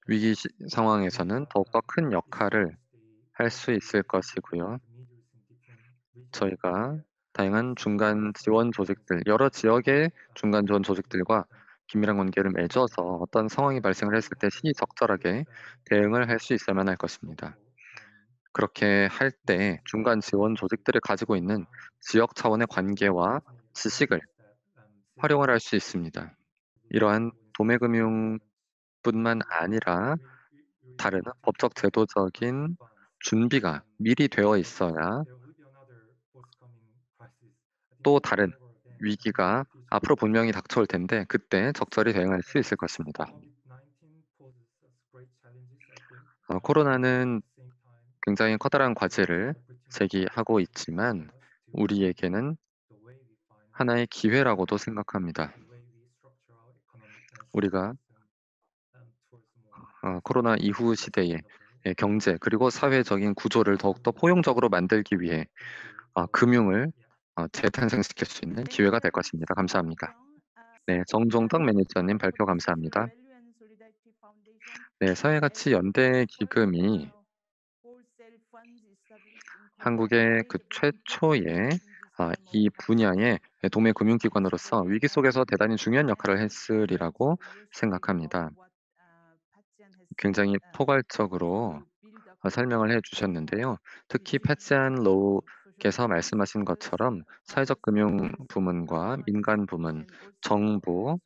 위기 상황에서는 더욱더 큰 역할을 할 수 있을 것이고요. 저희가 다양한 중간 지원 조직들, 여러 지역의 중간 지원 조직들과 긴밀한 관계를 맺어서 어떤 상황이 발생을 했을 때 시의적절하게 대응을 할 수 있어야만 할 것입니다. 그렇게 할 때 중간 지원 조직들이 가지고 있는 지역 차원의 관계와 지식을 활용을 할 수 있습니다. 이러한 도매금융 뿐만 아니라 다른 법적 제도적인 준비가 미리 되어 있어야 또 다른 위기가 앞으로 분명히 닥쳐올 텐데 그때 적절히 대응할 수 있을 것입니다. 코로나는 굉장히 커다란 과제를 제기하고 있지만 우리에게는 하나의 기회라고도 생각합니다. 우리가 코로나 이후 시대의 경제 그리고 사회적인 구조를 더욱더 포용적으로 만들기 위해 금융을 재탄생시킬 수 있는 기회가 될 것입니다. 감사합니다. 네, 정종덕 매니저님 발표 감사합니다. 네, 사회가치 연대 기금이 한국의 그 최초의 이 분야의 도매 금융기관으로서 위기 속에서 대단히 중요한 역할을 했으리라고 생각합니다. 굉장히 포괄적으로 설명을 해주셨는데요. 특히 패치안 로우께서 말씀하신 것처럼 사회적 금융 부문과 민간 부문, 정부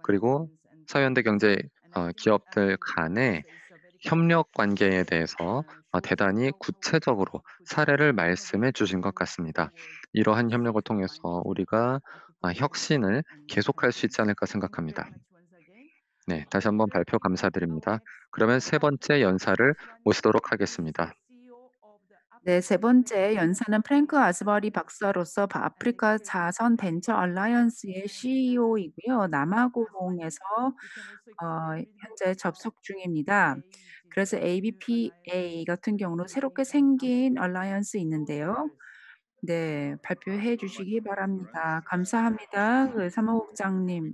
그리고 사회연대 경제 기업들 간의 협력 관계에 대해서 대단히 구체적으로 사례를 말씀해 주신 것 같습니다. 이러한 협력을 통해서 우리가 혁신을 계속할 수 있지 않을까 생각합니다. 네, 다시 한번 발표 감사드립니다. 그러면 세 번째 연사를 모시도록 하겠습니다. 네, 세 번째 연사는 프랭크 아스버리 박사로서 아프리카 자선 벤처 얼라이언스의 CEO이고요. 남아공에서 현재 접속 중입니다. 그래서 ABPA 같은 경우는 새롭게 생긴 얼라이언스 있는데요. 네, 발표해 주시기 바랍니다. 감사합니다. 사무국장님.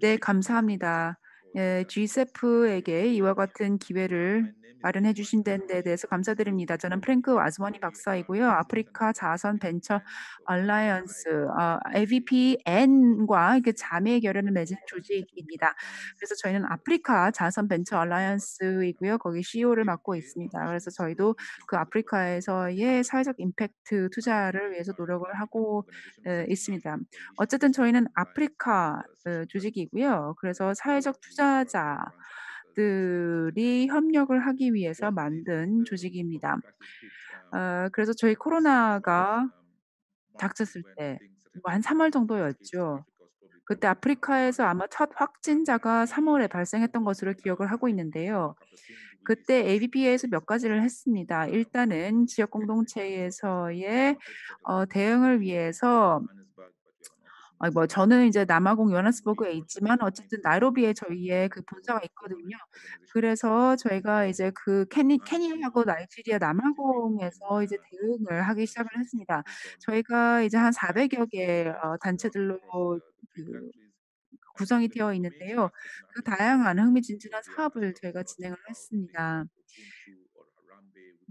네, 감사합니다. 예, G-SEF에게 이와 같은 기회를 마련해 주신 데 대해서 감사드립니다. 저는 프랭크 아즈머니 박사이고요. 아프리카 자선 벤처 얼라이언스 AVPN과 자매 결연을 맺은 조직입니다. 그래서 저희는 아프리카 자선 벤처 얼라이언스이고요. 거기 CEO를 맡고 있습니다. 그래서 저희도 그 아프리카에서의 사회적 임팩트 투자를 위해서 노력을 하고 있습니다. 어쨌든 저희는 아프리카 조직이고요. 그래서 사회적 투자자들이 협력을 하기 위해서 만든 조직입니다. 그래서 저희 코로나가 닥쳤을 때 뭐 한 3월 정도였죠. 그때 아프리카에서 아마 첫 확진자가 3월에 발생했던 것으로 기억을 하고 있는데요. 그때 ABP에서 몇 가지를 했습니다. 일단은 지역 공동체에서의 대응을 위해서 뭐 저는 이제 남아공 요하네스버그에 있지만 어쨌든 나이로비에 저희의 그 본사가 있거든요. 그래서 저희가 이제 그 케니아하고 나이지리아 남아공에서 이제 대응을 하기 시작을 했습니다. 저희가 이제 한 400여 개 단체들로 그 구성이 되어 있는데요. 그 다양한 흥미진진한 사업을 저희가 진행을 했습니다.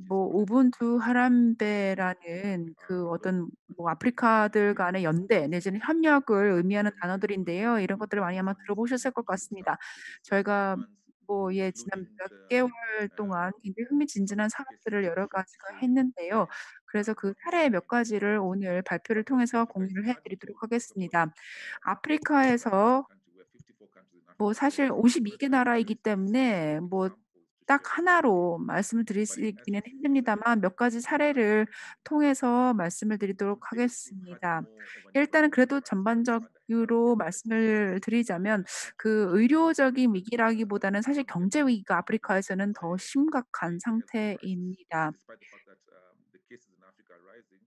뭐 우분투 하람베라는 그 어떤 뭐 아프리카들 간의 연대 내지는 협력을 의미하는 단어들인데요. 이런 것들을 많이 아마 들어보셨을 것 같습니다. 저희가 뭐 지난 몇 개월 동안 굉장히 흥미진진한 사업들을 여러 가지가 했는데요. 그래서 그 사례 몇 가지를 오늘 발표를 통해서 공유를 해 드리도록 하겠습니다. 아프리카에서 뭐 사실 52개 나라이기 때문에 뭐 딱 하나로 말씀을 드리기는 힘듭니다만 몇 가지 사례를 통해서 말씀을 드리도록 하겠습니다. 일단은 그래도 전반적으로 말씀을 드리자면 그 의료적인 위기라기보다는 사실 경제 위기가 아프리카에서는 더 심각한 상태입니다.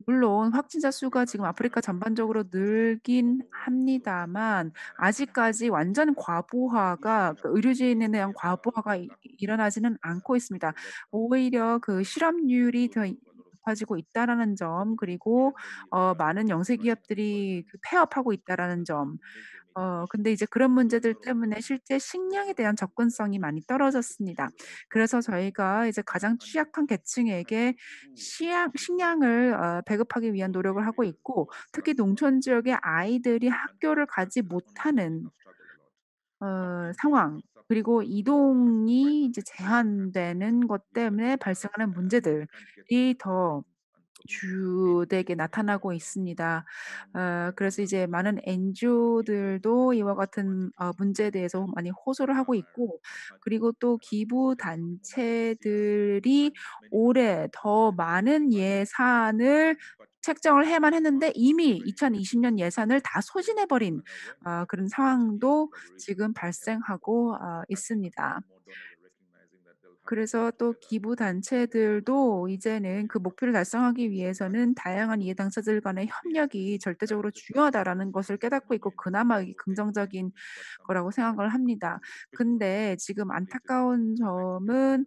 물론 확진자 수가 지금 아프리카 전반적으로 늘긴 합니다만 아직까지 완전 과부하가 의료진에 대한 과부하가 일어나지는 않고 있습니다. 오히려 그 실업률이 더 높아지고 있다라는 점 그리고 많은 영세 기업들이 그 폐업하고 있다라는 점 근데 이제 그런 문제들 때문에 실제 식량에 대한 접근성이 많이 떨어졌습니다. 그래서 저희가 이제 가장 취약한 계층에게 식량을 배급하기 위한 노력을 하고 있고 특히 농촌 지역의 아이들이 학교를 가지 못하는 상황 그리고 이동이 이제 제한되는 것 때문에 발생하는 문제들이 더 주되게 나타나고 있습니다. 그래서 이제 많은 NGO들도 이와 같은 문제에 대해서 많이 호소를 하고 있고, 그리고 또 기부 단체들이 올해 더 많은 예산을 책정을 해야만 했는데 이미 2020년 예산을 다 소진해 버린 그런 상황도 지금 발생하고 있습니다. 그래서 또 기부 단체들도 이제는 그 목표를 달성하기 위해서는 다양한 이해 당사자들 간의 협력이 절대적으로 중요하다라는 것을 깨닫고 있고, 그나마 이게 긍정적인 거라고 생각을 합니다. 근데 지금 안타까운 점은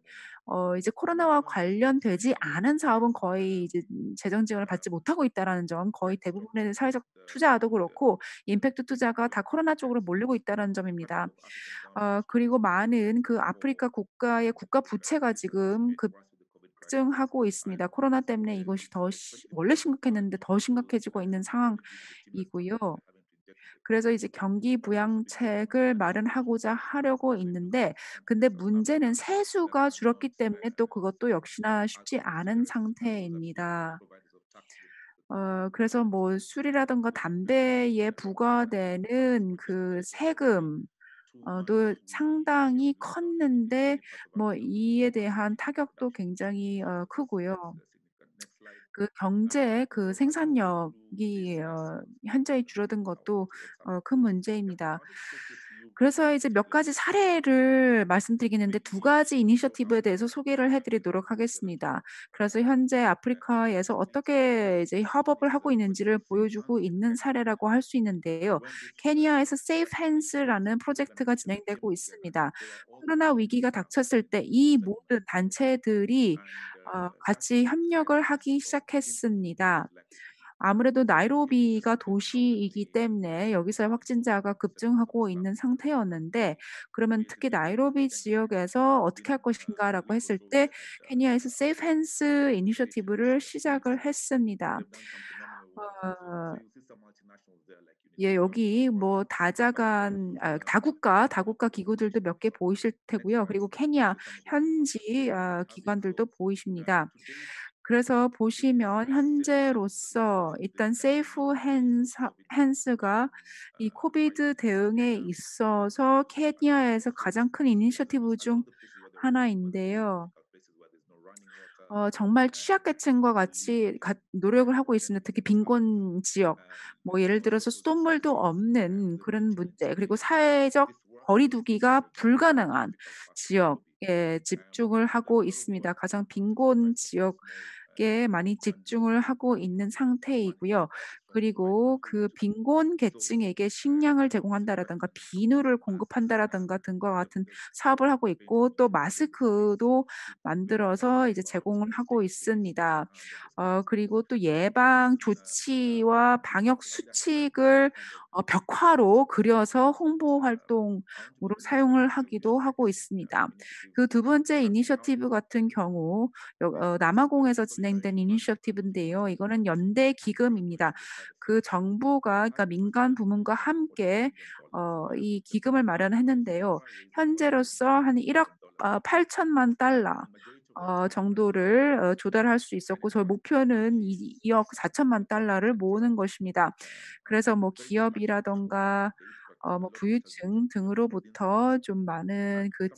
이제 코로나와 관련되지 않은 사업은 거의 이제 재정 지원을 받지 못하고 있다라는 점, 거의 대부분의 사회적 투자도 그렇고 임팩트 투자가 다 코로나 쪽으로 몰리고 있다라는 점입니다. 그리고 많은 그 아프리카 국가의 국가 부채가 지금 급증하고 있습니다. 코로나 때문에 이것이 더 원래 심각했는데 더 심각해지고 있는 상황이고요. 그래서 이제 경기 부양책을 마련하고자 하려고 있는데, 근데 문제는 세수가 줄었기 때문에 또 그것도 역시나 쉽지 않은 상태입니다. 그래서 뭐 술이라든가 담배에 부과되는 그 세금 도 상당히 컸는데 뭐 이에 대한 타격도 굉장히 크고요. 그 경제의 그 생산력이 현저히 줄어든 것도 큰 문제입니다. 그래서 이제 몇 가지 사례를 말씀드리겠는데, 두 가지 이니셔티브에 대해서 소개를 해 드리도록 하겠습니다. 그래서 현재 아프리카에서 어떻게 이제 협업을 하고 있는지를 보여주고 있는 사례라고 할 수 있는데요. 케니아에서 세이프 핸스라는 프로젝트가 진행되고 있습니다. 코로나 위기가 닥쳤을 때 이 모든 단체들이 같이 협력을 하기 시작했습니다. 아무래도 나이로비가 도시이기 때문에 여기서의 확진자가 급증하고 있는 상태였는데, 그러면 특히 나이로비 지역에서 어떻게 할 것인가라고 했을 때 케니아에서 세이프 핸스 이니셔티브를 시작을 했습니다. 어 예, 여기 뭐 다국가 기구들도 몇 개 보이실 테고요. 그리고 케니아 현지 기관들도 보이십니다. 그래서 보시면 현재로서 일단 세이프 핸스가 이 코비드 대응에 있어서 케니아에서 가장 큰 이니셔티브 중 하나인데요. 정말 취약계층과 같이 노력을 하고 있습니다. 특히 빈곤 지역, 뭐 예를 들어서 수돗물도 없는 그런 문제, 그리고 사회적 거리 두기가 불가능한 지역에 집중을 하고 있습니다. 가장 빈곤 지역에 많이 집중을 하고 있는 상태이고요. 그리고 그 빈곤 계층에게 식량을 제공한다라든가 비누를 공급한다라든가 등과 같은 사업을 하고 있고, 또 마스크도 만들어서 이제 제공을 하고 있습니다. 그리고 또 예방 조치와 방역 수칙을 벽화로 그려서 홍보 활동으로 사용을 하기도 하고 있습니다. 그 두 번째 이니셔티브 같은 경우 남아공에서 진행된 이니셔티브인데요. 이거는 연대 기금입니다. 그 정부가, 그러니까 민간 부문과 함께 이 기금을 마련했는데요. 현재로서 한 1억 8천만 달러 정도를 조달할 수 있었고, 저희 목표는 이 2억 4천만 달러를 모으는 것입니다. 그래서 뭐 기업이라든가 뭐 부유층 등으로부터 좀 많은 그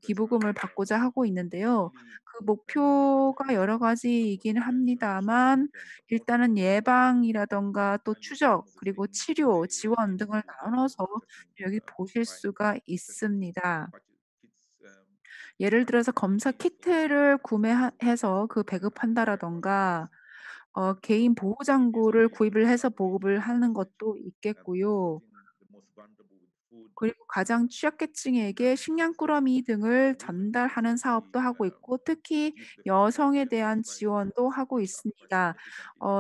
기부금을 받고자 하고 있는데요. 그 목표가 여러 가지이긴 합니다만, 일단은 예방이라든가 또 추적, 그리고 치료, 지원 등을 나눠서 여기 보실 수가 있습니다. 예를 들어서 검사 키트를 해서 그 배급한다라든가 개인 보호 장구를 구입을 해서 보급을 하는 것도 있겠고요. 그리고 가장 취약계층에게 식량 꾸러미 등을 전달하는 사업도 하고 있고, 특히 여성에 대한 지원도 하고 있습니다.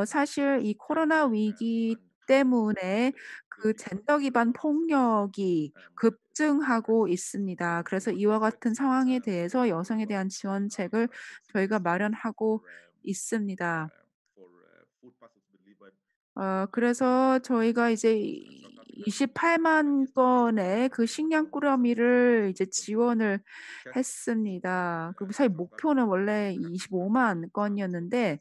사실 이 코로나 위기 때문에 그 젠더 기반 폭력이 급증하고 있습니다. 그래서 이와 같은 상황에 대해서 여성에 대한 지원책을 저희가 마련하고 있습니다. 그래서 저희가 이제 28만 건의 그 식량 꾸러미를 이제 지원을 했습니다. 그리고 사실 목표는 원래 25만 건이었는데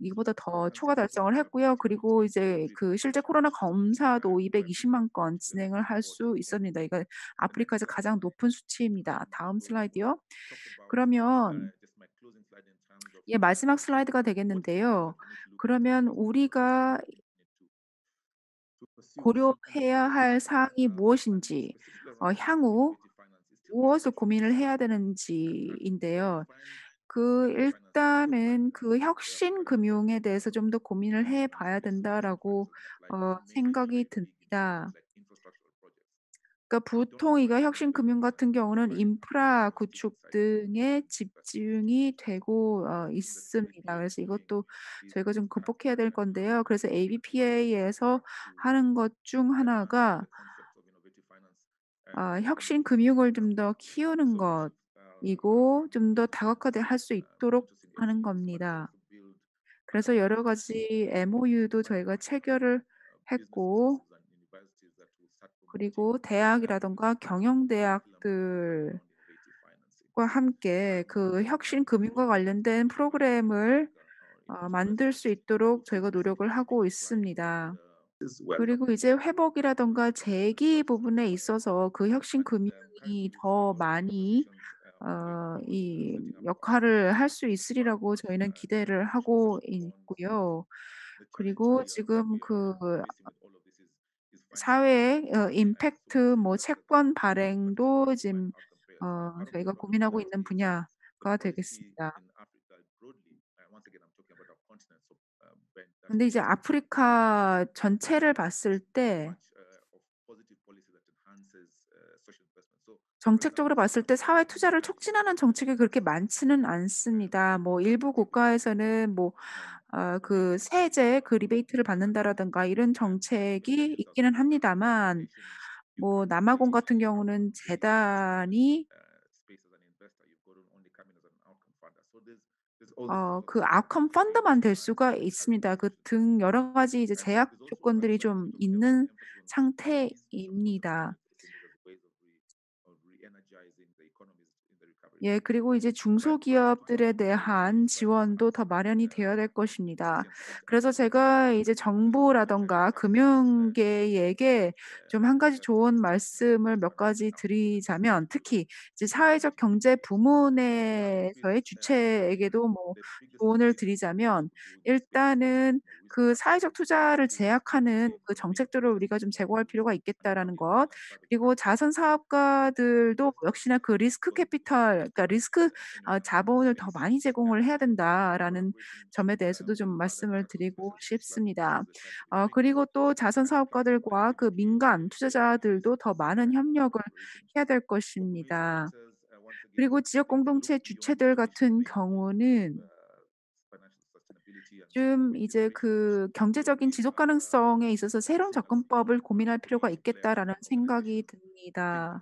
이거보다 더 초과 달성을 했고요. 그리고 이제 그 실제 코로나 검사도 220만 건 진행을 할 수 있습니다. 이거 아프리카에서 가장 높은 수치입니다. 다음 슬라이드요. 그러면 마지막 슬라이드가 되겠는데요. 그러면 우리가 고려해야 할 사항이 무엇인지, 향후 무엇을 고민을 해야 되는지인데요. 일단은 그 혁신 금융에 대해서 좀 더 고민을 해 봐야 된다라고 생각이 듭니다. 그러니까 보통 이거 혁신 금융 같은 경우는 인프라 구축 등에 집중이 되고 있습니다. 그래서 이것도 저희가 좀 극복해야 될 건데요. 그래서 ABPA에서 하는 것 중 하나가 혁신 금융을 좀 더 키우는 것이고 좀 더 다각화돼 할 수 있도록 하는 겁니다. 그래서 여러 가지 MOU도 저희가 체결을 했고, 그리고 대학이라든가 경영대학들과 함께 그 혁신 금융과 관련된 프로그램을 만들 수 있도록 저희가 노력을 하고 있습니다. 그리고 이제 회복이라든가 재기 부분에 있어서 그 혁신 금융이 더 많이 이 역할을 할 수 있으리라고 저희는 기대를 하고 있고요. 그리고 지금 사회의 임팩트 뭐 채권 발행도 지금 저희가 고민하고 있는 분야가 되겠습니다. 근데 이제 아프리카 전체를 봤을 때 정책적으로 봤을 때 사회 투자를 촉진하는 정책이 그렇게 많지는 않습니다. 뭐 일부 국가에서는 뭐 그 세제 그 리베이트를 받는다라든가 이런 정책이 있기는 합니다만, 뭐 남아공 같은 경우는 재단이 그 아웃컴 펀드만 될 수가 있습니다. 그 등 여러 가지 이제 제약 조건들이 좀 있는 상태입니다. 그리고 이제 중소기업들에 대한 지원도 더 마련이 되어야 될 것입니다. 그래서 제가 이제 정부라든가 금융계에게 좀 한 가지 좋은 말씀을 몇 가지 드리자면, 특히 이제 사회적 경제 부문에서의 주체에게도 뭐 조언을 드리자면, 일단은 그 사회적 투자를 제약하는 그 정책들을 우리가 좀 제고할 필요가 있겠다라는 것. 그리고 자선 사업가들도 역시나 그 리스크 캐피털, 그러니까 리스크 자본을 더 많이 제공을 해야 된다라는 점에 대해서도 좀 말씀을 드리고 싶습니다. 그리고 또 자선 사업가들과 그 민간 투자자들도 더 많은 협력을 해야 될 것입니다. 그리고 지역 공동체 주체들 같은 경우는 좀 이제 그 경제적인 지속 가능성에 있어서 새로운 접근법을 고민할 필요가 있겠다라는 생각이 듭니다.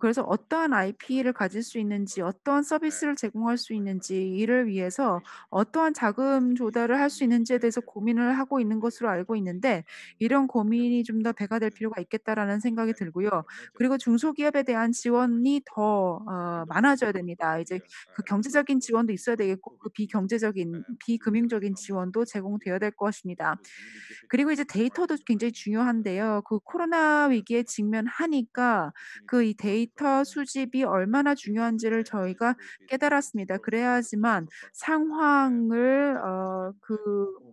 그래서 어떠한 IP를 가질 수 있는지, 어떠한 서비스를 제공할 수 있는지, 이를 위해서 어떠한 자금 조달을 할 수 있는지에 대해서 고민을 하고 있는 것으로 알고 있는데, 이런 고민이 좀 더 배가 될 필요가 있겠다라는 생각이 들고요. 그리고 중소기업에 대한 지원이 더 많아져야 됩니다. 이제 그 경제적인 지원도 있어야 되겠고, 그 비경제적인 비금융적인 지원도 제공되어야 될 것입니다. 그리고 이제 데이터도 굉장히 중요한데요. 그 코로나 위기에 직면하니까 그 이 데이터 수집이 얼마나 중요한지를 저희가 깨달았습니다. 그래야지만 상황을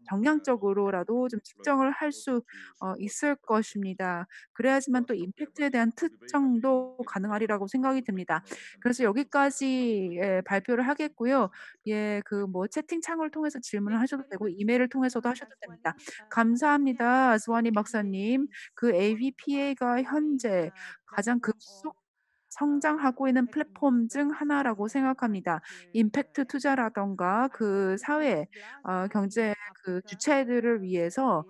정량적으로라도 좀 측정을 할 수 있을 것입니다. 그래야지만 또 임팩트에 대한 특정도 가능하리라고 생각이 듭니다. 그래서 여기까지 발표를 하겠고요. 그 뭐 채팅창을 통해서 질문을 하셔도 되고 이메일을 통해서도 하셔도 됩니다. 감사합니다. 스와니 박사님. 그 ABPA가 현재 가장 급속 성장하고 있는 플랫폼 중 하나라고 생각합니다. 임팩트 투자라든가 그 사회 경제 그 주체들을 위해서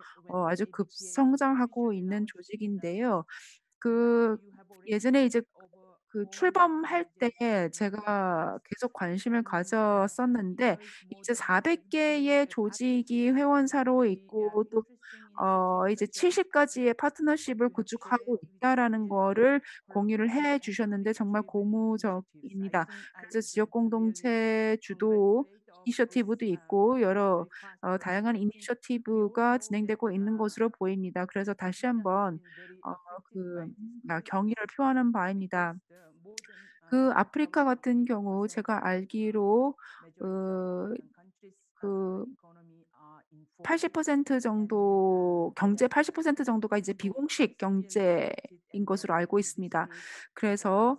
아주 급성장하고 있는 조직인데요. 그 예전에 이제 그 출범할 때 제가 계속 관심을 가졌었는데 이제 400 개의 조직이 회원사로 있고 또 이제 70 가지의 파트너십을 구축하고 있다라는 거를 공유를 해 주셨는데 정말 고무적입니다. 그래서 지역 공동체 주도 이니셔티브도 있고 여러 다양한 이니셔티브가 진행되고 있는 것으로 보입니다. 그래서 다시 한번 어 그 경의를 표하는 바입니다. 그 아프리카 같은 경우 제가 알기로 그 80% 정도 경제 80% 정도가 이제 비공식 경제인 것으로 알고 있습니다. 그래서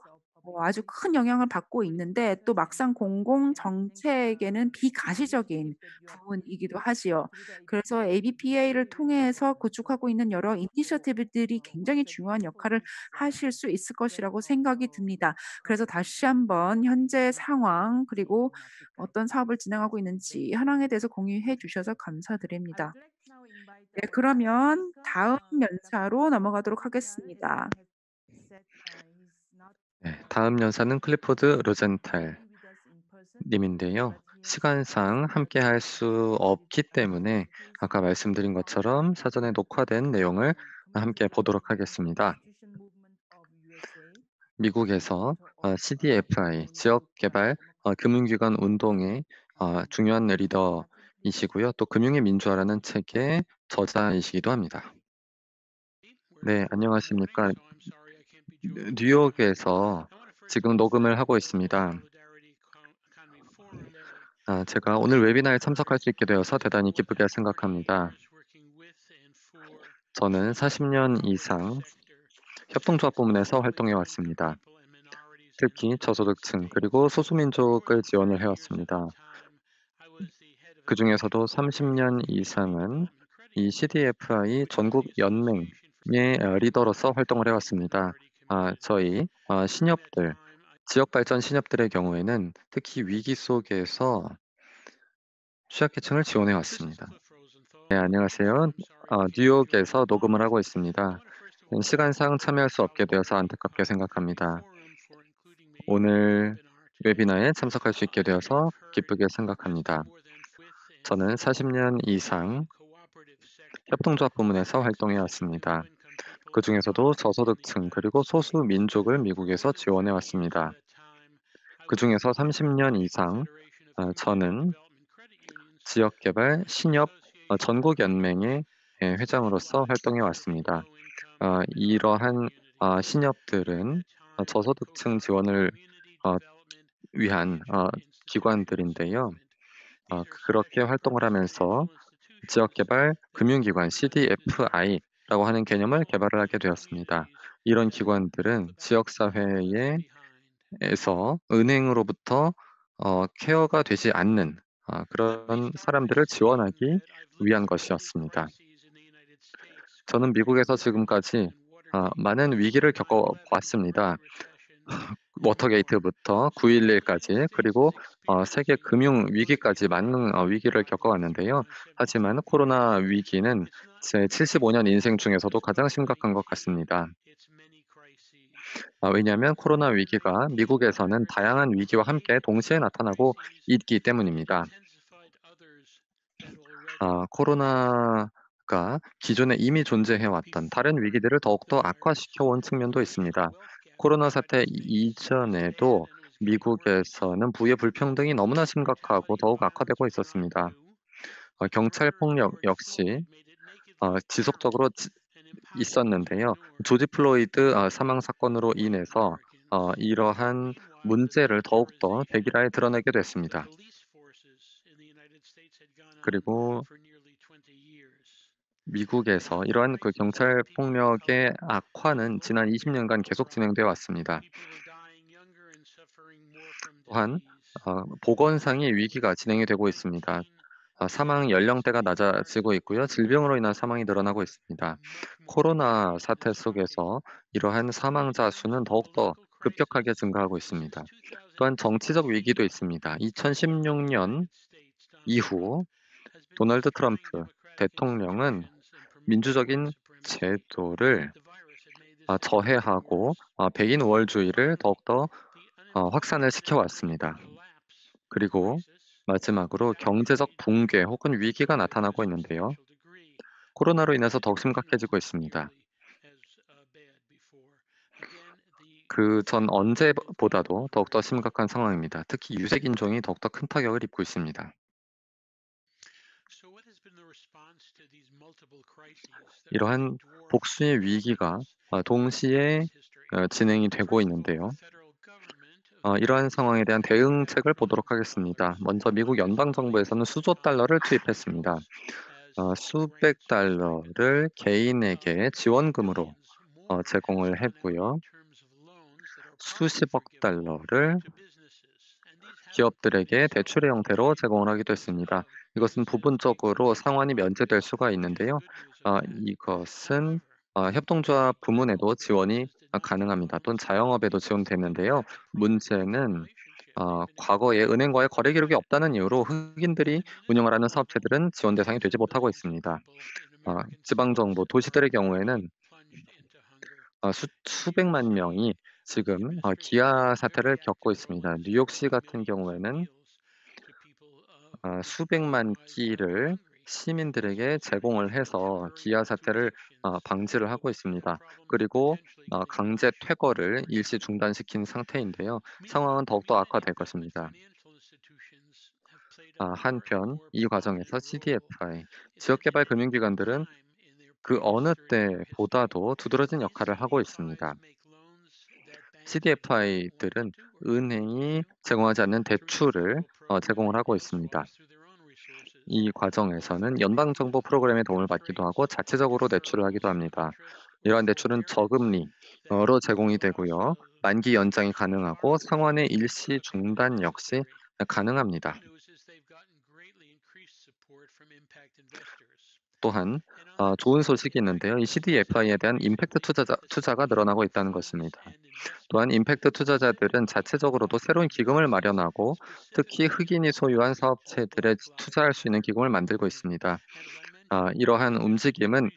아주 큰 영향을 받고 있는데 또 막상 공공 정책에는 비가시적인 부분이기도 하지요. 그래서 ABPA를 통해서 구축하고 있는 여러 이니셔티브들이 굉장히 중요한 역할을 하실 수 있을 것이라고 생각이 듭니다. 그래서 다시 한번 현재 상황 그리고 어떤 사업을 진행하고 있는지 현황에 대해서 공유해 주셔서 감사드립니다. 네, 그러면 다음 연사로 넘어가도록 하겠습니다. 네, 다음 연사는 클리포드 로젠탈 님인데요. 시간상 함께 할 수 없기 때문에 아까 말씀드린 것처럼 사전에 녹화된 내용을 함께 보도록 하겠습니다. 미국에서 CDFI, 지역개발 금융기관 운동의 중요한 리더이시고요. 또 금융의 민주화라는 책의 저자이시기도 합니다. 네, 안녕하십니까. 뉴욕에서 지금 녹음을 하고 있습니다. 제가 오늘 웨비나에 참석할 수 있게 되어서 대단히 기쁘게 생각합니다. 저는 40년 이상 협동조합 부문에서 활동해 왔습니다. 특히 저소득층 그리고 소수민족을 지원을 해왔습니다. 그 중에서도 30년 이상은 이 CDFI 전국 연맹의 리더로서 활동을 해왔습니다. 저희 신협들, 지역발전 신협들의 경우에는 특히 위기 속에서 취약계층을 지원해 왔습니다. 네, 안녕하세요. 뉴욕에서 녹음을 하고 있습니다. 시간상 참여할 수 없게 되어서 안타깝게 생각합니다. 오늘 웨비나에 참석할 수 있게 되어서 기쁘게 생각합니다. 저는 40년 이상 협동조합 부문에서 활동해 왔습니다. 그 중에서도 저소득층 그리고 소수민족을 미국에서 지원해 왔습니다. 그 중에서 30년 이상 저는 지역개발 신협 전국연맹의 회장으로서 활동해 왔습니다. 이러한 신협들은 저소득층 지원을 위한 기관들인데요. 그렇게 활동을 하면서 지역개발 금융기관 CDFI라고 하는 개념을 개발을 하게 되었습니다. 이런 기관들은 지역사회에서 은행으로부터 케어가 되지 않는 그런 사람들을 지원하기 위한 것이었습니다. 저는 미국에서 지금까지 많은 위기를 겪어봤습니다. 워터게이트부터 9.11까지 그리고 세계 금융 위기까지 많은 위기를 겪어왔는데요. 하지만 코로나 위기는 제 75년 인생 중에서도 가장 심각한 것 같습니다. 왜냐하면 코로나 위기가 미국에서는 다양한 위기와 함께 동시에 나타나고 있기 때문입니다. 코로나가 기존에 이미 존재해왔던 다른 위기들을 더욱더 악화시켜온 측면도 있습니다. 코로나 사태 이전에도 미국에서는 부의 불평등이 너무나 심각하고 더욱 악화되고 있었습니다. 경찰 폭력 역시 지속적으로 있었는데요. 조지 플로이드 사망 사건으로 인해서 이러한 문제를 더욱더 백일화에 드러내게 됐습니다. 그리고 미국에서 이러한 그 경찰 폭력의 악화는 지난 20년간 계속 진행되어 왔습니다. 또한 보건상의 위기가 진행이 되고 있습니다. 사망 연령대가 낮아지고 있고요. 질병으로 인한 사망이 늘어나고 있습니다. 코로나 사태 속에서 이러한 사망자 수는 더욱더 급격하게 증가하고 있습니다. 또한 정치적 위기도 있습니다. 2016년 이후 도널드 트럼프 대통령은 민주적인 제도를 저해하고 백인 우월주의를 더욱더 확산을 시켜왔습니다. 그리고 마지막으로 경제적 붕괴 혹은 위기가 나타나고 있는데요. 코로나로 인해서 더욱 심각해지고 있습니다. 그 전 언제보다도 더욱더 심각한 상황입니다. 특히 유색 인종이 더욱더 큰 타격을 입고 있습니다. 이러한 복수의 위기가 동시에 진행이 되고 있는데요. 이러한 상황에 대한 대응책을 보도록 하겠습니다. 먼저 미국 연방정부에서는 수조 달러를 투입했습니다. 수백 달러를 개인에게 지원금으로 제공을 했고요. 수십억 달러를 기업들에게 대출의 형태로 제공을 하기도 했습니다. 이것은 부분적으로 상환이 면제될 수가 있는데요. 이것은 협동조합 부문에도 지원이 가능합니다. 또는 자영업에도 지원되는데요. 문제는 과거에 은행과의 거래 기록이 없다는 이유로 흑인들이 운영을 하는 사업체들은 지원 대상이 되지 못하고 있습니다. 지방정부, 도시들의 경우에는 수백만 명이 지금 기아 사태를 겪고 있습니다. 뉴욕시 같은 경우에는 수백만 끼를 시민들에게 제공을 해서 기아 사태를 방지를 하고 있습니다. 그리고 강제 퇴거를 일시 중단시킨 상태인데요. 상황은 더욱더 악화될 것입니다. 한편 이 과정에서 CDFI, 지역개발 금융기관들은 그 어느 때보다도 두드러진 역할을 하고 있습니다. CDFI들은 은행이 제공하지 않는 대출을 제공을 하고 있습니다. 이 과정에서는 연방정부 프로그램의 도움을 받기도 하고 자체적으로 대출을 하기도 합니다. 이러한 대출은 저금리로 제공이 되고요. 만기 연장이 가능하고 상환의 일시 중단 역시 가능합니다. 또한 좋은 소식이 있는데요. 이 CDFI에 대한 임팩트 투자가 늘어나고 있다는 것입니다. 또한 임팩트 투자자들은 자체적으로도 새로운 기금을 마련하고 특히 흑인이 소유한 사업체들에 투자할 수 있는 기금을 만들고 있습니다. 이러한 움직임은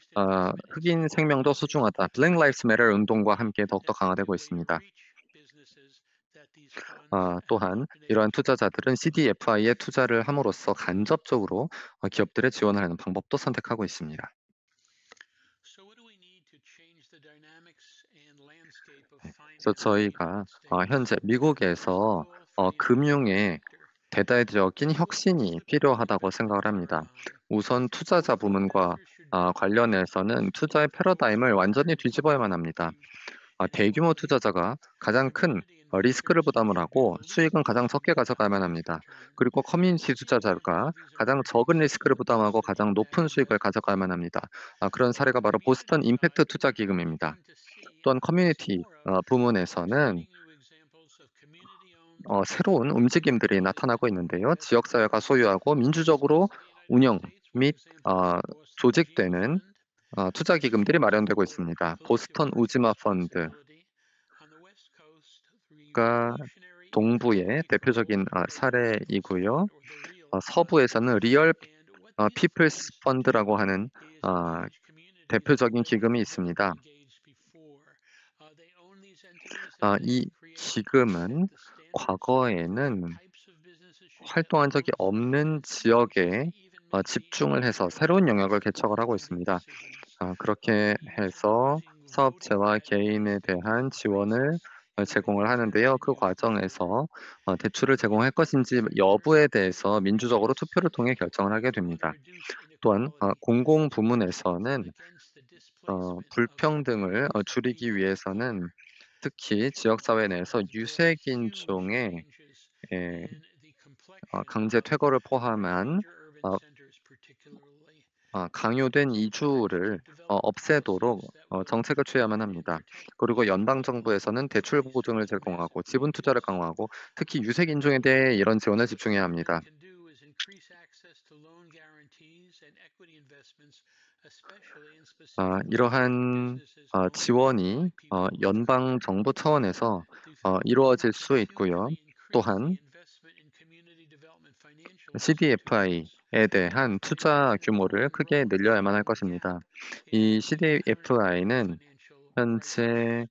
흑인 생명도 소중하다, Black Lives Matter 운동과 함께 더욱더 강화되고 있습니다. 또한 이러한 투자자들은 CDFI에 투자를 함으로써 간접적으로 기업들의 지원을 하는 방법도 선택하고 있습니다. 그래서 저희가 현재 미국에서 금융의 대대적인 혁신이 필요하다고 생각을 합니다. 우선 투자자 부문과 관련해서는 투자의 패러다임을 완전히 뒤집어야만 합니다. 대규모 투자자가 가장 큰 리스크를 부담을 하고 수익은 가장 적게 가져가야만 합니다. 그리고 커뮤니티 투자자가 가장 적은 리스크를 부담하고 가장 높은 수익을 가져가야만 합니다. 그런 사례가 바로 보스턴 임팩트 투자 기금입니다. 또한 커뮤니티 부문에서는 새로운 움직임들이 나타나고 있는데요. 지역사회가 소유하고 민주적으로 운영 및 조직되는 투자 기금들이 마련되고 있습니다. 보스턴 우즈마 펀드가 동부의 대표적인 사례이고요. 서부에서는 리얼 피플스 펀드라고 하는 대표적인 기금이 있습니다. 이 기금은 과거에는 활동한 적이 없는 지역에 집중을 해서 새로운 영역을 개척을 하고 있습니다. 그렇게 해서 사업체와 개인에 대한 지원을 제공을 하는데요. 그 과정에서 대출을 제공할 것인지 여부에 대해서 민주적으로 투표를 통해 결정을 하게 됩니다. 또한 공공 부문에서는 불평등을 줄이기 위해서는 특히 지역사회 내에서 유색인종의 강제 퇴거를 포함한 강요된 이주를 없애도록 정책을 취해야만 합니다. 그리고 연방 정부에서는 대출 보증을 제공하고 지분 투자를 강화하고 특히 유색 인종에 대해 이런 지원을 집중해야 합니다. 이러한 지원이 연방 정부 차원에서 이루어질 수 있고요. 또한 CDFI에 대한 투자 규모를 크게 늘려야만 할 것입니다. 이 CDFI는 현재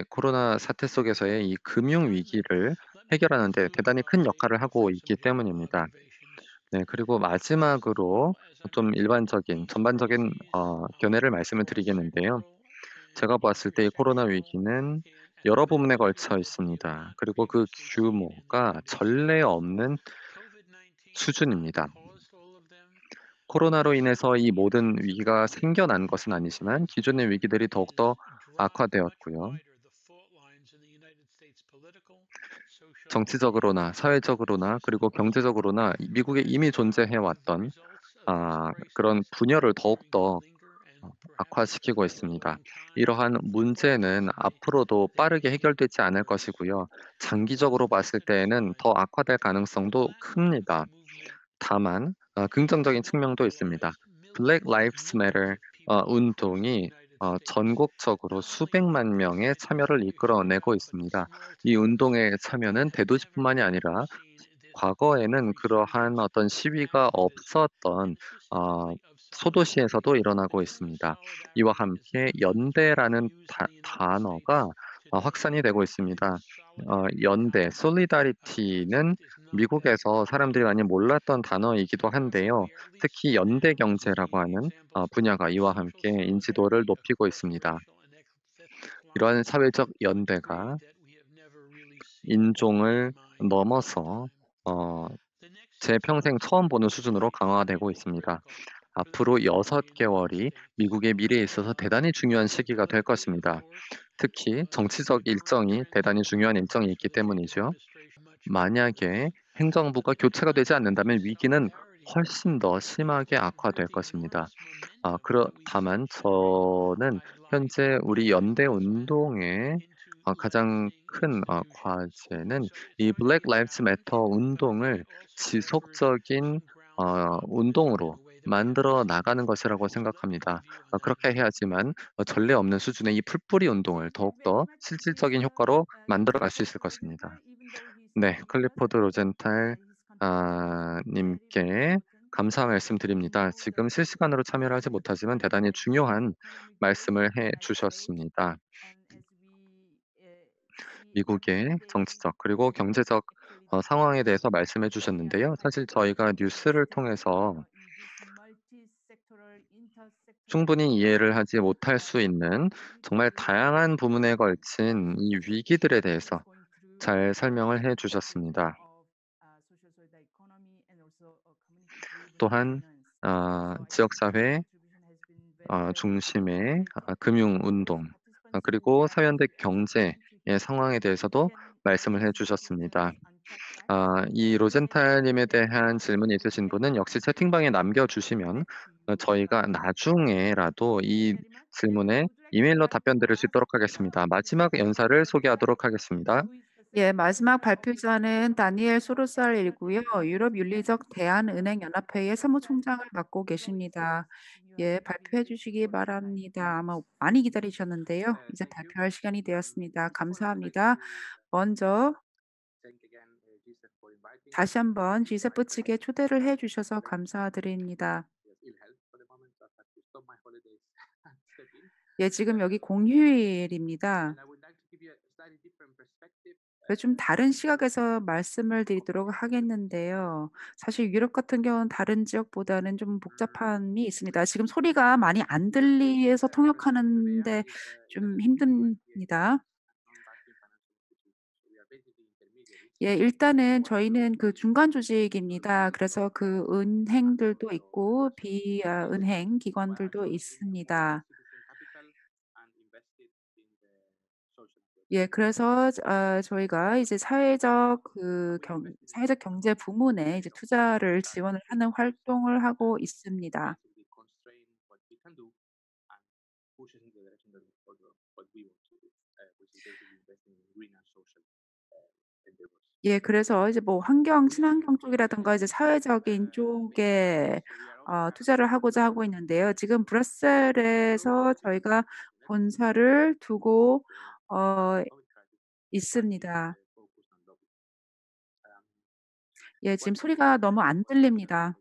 코로나 사태 속에서의 이 금융 위기를 해결하는 데 대단히 큰 역할을 하고 있기 때문입니다. 네, 그리고 마지막으로 좀 일반적인 전반적인 견해를 말씀을 드리겠는데요. 제가 봤을 때 이 코로나 위기는 여러 부분에 걸쳐 있습니다. 그리고 그 규모가 전례 없는 수준입니다. 코로나로 인해서 이 모든 위기가 생겨난 것은 아니지만 기존의 위기들이 더욱더 악화되었고요. 정치적으로나 사회적으로나 그리고 경제적으로나 미국에 이미 존재해 왔던 그런 분열을 더욱더 악화시키고 있습니다. 이러한 문제는 앞으로도 빠르게 해결되지 않을 것이고요. 장기적으로 봤을 때에는 더 악화될 가능성도 큽니다. 다만 긍정적인 측면도 있습니다. Black Lives Matter 운동이 전국적으로 수백만 명의 참여를 이끌어내고 있습니다. 이 운동의 참여는 대도시뿐만이 아니라 과거에는 그러한 어떤 시위가 없었던 소도시에서도 일어나고 있습니다. 이와 함께 연대라는 단어가 확산이 되고 있습니다. 연대, 솔리다리티는 미국에서 사람들이 많이 몰랐던 단어이기도 한데요. 특히 연대 경제라고 하는 분야가 이와 함께 인지도를 높이고 있습니다. 이러한 사회적 연대가 인종을 넘어서 제 평생 처음 보는 수준으로 강화되고 있습니다. 앞으로 6개월이 미국의 미래에 있어서 대단히 중요한 시기가 될 것입니다. 특히 정치적 일정이 대단히 중요한 일정이 있기 때문이죠. 만약에 행정부가 교체가 되지 않는다면 위기는 훨씬 더 심하게 악화될 것입니다. 다만 저는 현재 우리 연대 운동의 가장 큰 과제는 이 블랙 라이브스 매터 운동을 지속적인 운동으로 만들어 나가는 것이라고 생각합니다. 그렇게 해야지만 전례 없는 수준의 이 풀뿌리 운동을 더욱더 실질적인 효과로 만들어 갈 수 있을 것입니다. 네, 클리포드 로젠탈 님께 감사 말씀드립니다. 지금 실시간으로 참여를 하지 못하지만 대단히 중요한 말씀을 해 주셨습니다. 미국의 정치적 그리고 경제적 상황에 대해서 말씀해 주셨는데요. 사실 저희가 뉴스를 통해서 충분히 이해를 하지 못할 수 있는 정말 다양한 부분에 걸친 이 위기들에 대해서 잘 설명을 해 주셨습니다. 또한 지역사회 중심의 금융운동 그리고 사회연대 경제의 상황에 대해서도 말씀을 해 주셨습니다. 이 로젠탈님에 대한 질문이 있으신 분은 역시 채팅방에 남겨주시면 저희가 나중에라도 이 질문에 이메일로 답변 드릴 수 있도록 하겠습니다. 마지막 연사를 소개하도록 하겠습니다. 예, 마지막 발표자는 다니엘 소르살이고요. 유럽 윤리적 대한은행연합회의 사무총장을 맡고 계십니다. 예, 발표해 주시기 바랍니다. 아마 많이 기다리셨는데요. 이제 발표할 시간이 되었습니다. 감사합니다. 먼저 다시 한번 G7 측에 초대를 해 주셔서 감사드립니다. 예, 지금 여기 공휴일입니다. 그래서 좀 다른 시각에서 말씀을 드리도록 하겠는데요. 사실 유럽 같은 경우는 다른 지역보다는 좀 복잡함이 있습니다. 지금 소리가 많이 안 들려서 통역하는데 좀 힘듭니다. 예, 일단은 저희는 그 중간 조직입니다. 그래서 그 은행들도 있고 비은행 기관들도 있습니다. 예, 그래서 저희가 이제 사회적 경제 부문에 이제 투자를 지원을 하는 활동을 하고 있습니다. 예, 그래서 이제 뭐 환경, 친환경 쪽이라든가 이제 사회적인 쪽에 투자를 하고자 하고 있는데요. 지금 브뤼셀에서 저희가 본사를 두고 어 있습니다. 예, 지금 소리가 너무 안 들립니다.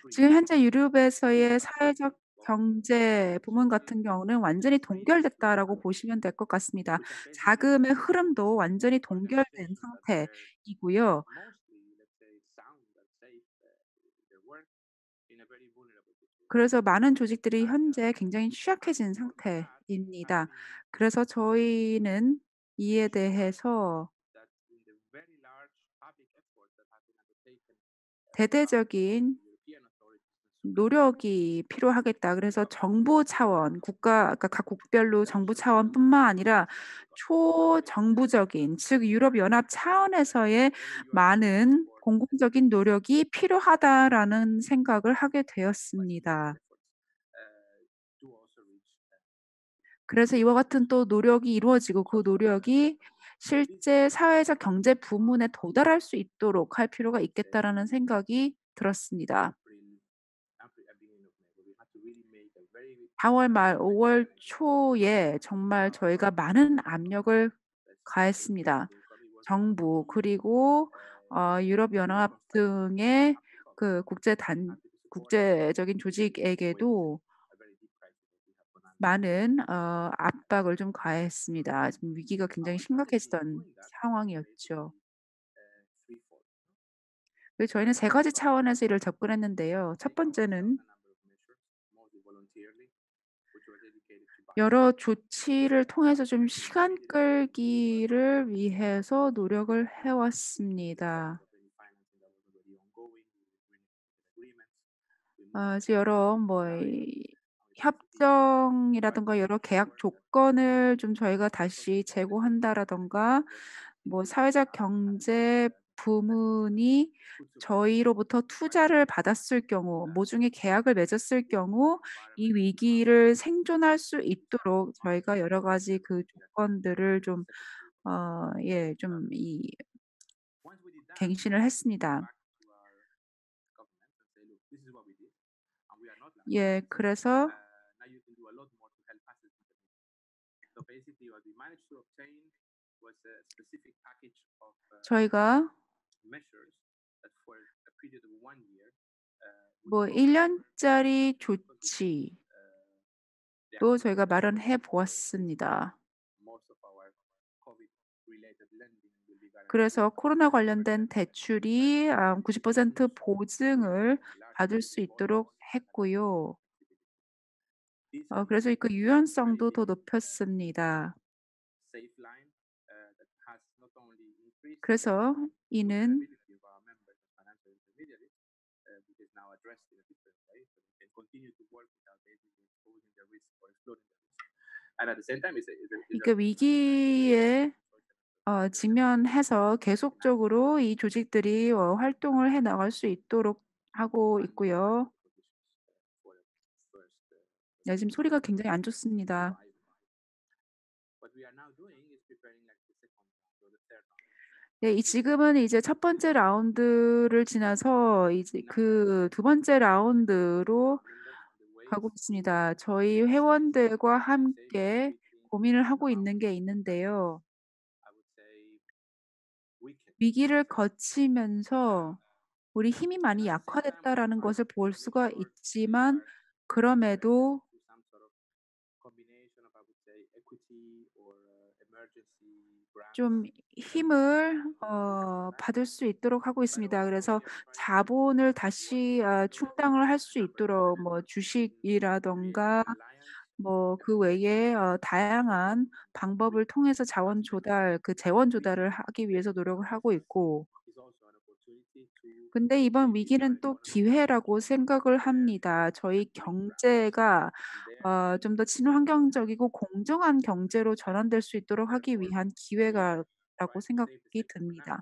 지금 현재 유럽에서의 사회적 경제 부문 같은 경우는 완전히 동결됐다라고 보시면 될 것 같습니다. 자금의 흐름도 완전히 동결된 상태이고요. 그래서 많은 조직들이 현재 굉장히 취약해진 상태입니다. 그래서 저희는 이에 대해서 대대적인 노력이 필요하겠다. 그래서 정부 차원, 그러니까 각 국별로 정부 차원뿐만 아니라 초정부적인, 즉 유럽연합 차원에서의 많은 공공적인 노력이 필요하다라는 생각을 하게 되었습니다. 그래서 이와 같은 또 노력이 이루어지고 그 노력이 실제 사회적 경제 부문에 도달할 수 있도록 할 필요가 있겠다라는 생각이 들었습니다. 4월 말 5월 초에 정말 저희가 많은 압력을 가했습니다. 정부 그리고 유럽연합 등의 그 국제적인 조직에게도 많은 압박을 좀 가했습니다. 지금 위기가 굉장히 심각해지던 상황이었죠. 그래서 저희는 세 가지 차원에서 이를 접근했는데요. 첫 번째는 여러 조치를 통해서 좀 시간 끌기를 위해서 노력을 해왔습니다. 이제 여러 이 협정이라든가 여러 계약 조건을 좀 저희가 다시 재고한다라든가 사회적 경제 부문이 저희로부터 투자를 받았을 경우, 모종의 계약을 맺었을 경우 이 위기를 생존할 수 있도록 저희가 여러 가지 그 조건들을 좀 갱신을 했습니다. 그래서 저희가 1 년짜리 조치도 저희가 마련해 보았습니다. 그래서 코로나 관련된 대출이 90% 보증을 받을 수 있도록 했고요. 그래서 그 유연성도 더 높였습니다. 그래서 이는 위기에 직면해서 계속적으로 이 조직들이 활동을 해 나갈 수 있도록 하고 있고요. 지금 소리가 굉장히 안 좋습니다. 지금은 이제 첫 번째 라운드를 지나서 이제 그 두 번째 라운드로 가고 있습니다. 저희 회원들과 함께 고민을 하고 있는 게 있는데요. 위기를 거치면서 우리 힘이 많이 약화됐다라는 것을 볼 수가 있지만 그럼에도 좀 힘을 받을 수 있도록 하고 있습니다. 그래서 자본을 다시 충당을 할 수 있도록 주식이라든가 그 외에 다양한 방법을 통해서 재원 조달을 하기 위해서 노력을 하고 있고 근데 이번 위기는 또 기회라고 생각을 합니다. 저희 경제가 좀 더 친환경적이고 공정한 경제로 전환될 수 있도록 하기 위한 기회가 라고 생각이 듭니다.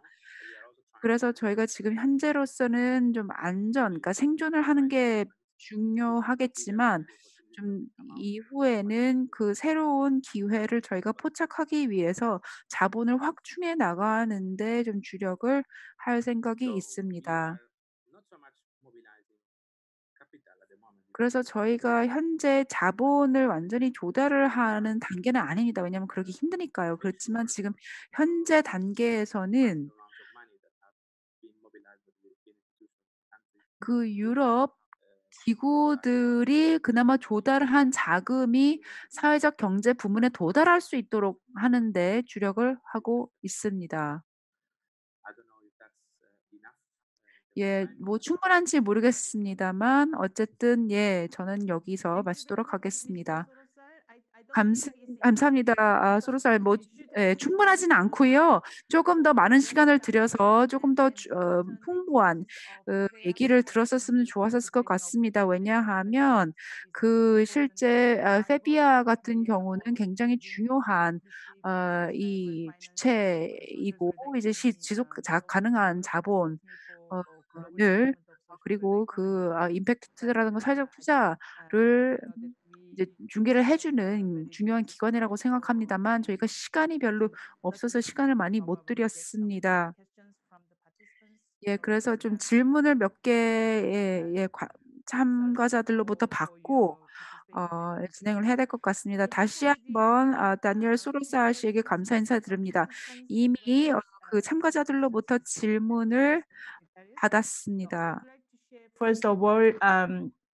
그래서 저희가 지금 현재로서는 좀 그러니까 생존을 하는 게 중요하겠지만 좀 이후에는 그 새로운 기회를 저희가 포착하기 위해서 자본을 확충해 나가는 데 좀 주력을 할 생각이 있습니다. 그래서 저희가 현재 자본을 완전히 조달을 하는 단계는 아닙니다. 왜냐하면 그러기 힘드니까요. 그렇지만 지금 현재 단계에서는 그 유럽 기구들이 그나마 조달한 자금이 사회적 경제 부문에 도달할 수 있도록 하는 데 주력을 하고 있습니다. 예. 뭐 충분한지 모르겠습니다만 어쨌든 예 저는 여기서 마치도록 하겠습니다. 감사합니다. 소로살 뭐 예 충분하지는 않고요. 조금 더 많은 시간을 들여서 조금 더 풍부한 얘기를 들었었으면 좋았었을 것 같습니다. 왜냐하면 그 실제 페비아 같은 경우는 굉장히 중요한 이 주체이고 이제 지속 가능한 자본 을 그리고 그 임팩트 투자라든가 사회적 투자를 이제 중개를 해 주는 중요한 기관이라고 생각합니다만 저희가 시간이 별로 없어서 시간을 많이 못 드렸습니다. 예 그래서 좀 질문을 몇 개 참가자들로부터 받고 진행을 해야 될 것 같습니다. 다시 한번 다니엘 소로사 씨에게 감사 인사드립니다. 이미 그 참가자들로부터 질문을 받았습니다. First of all,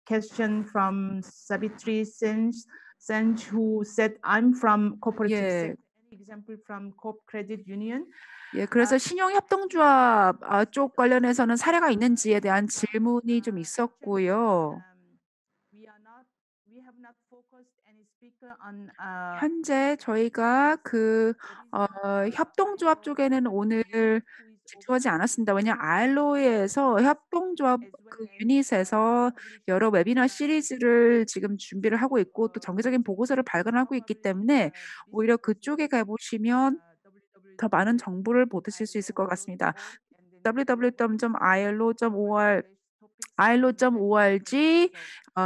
question from Savitri Senj, who said, "I'm from cooperative 예. sector. Any example from Coop Credit Union?" 예 그래서 신용협동조합 쪽 관련해서는 사례가 있는지에 대한 질문이 좀 있었고요. We have not focused any speaker on. 현재 저희가 그 협동조합 쪽에는 오늘 집중하지 않았습니다. 왜냐하면 알로에에서 협동조합 그 유닛에서 여러 웨비나 시리즈를 지금 준비를 하고 있고 또 정기적인 보고서를 발간하고 있기 때문에 오히려 그쪽에 가 보시면 더 많은 정보를 받으실 수 있을 것 같습니다. www.ilo.org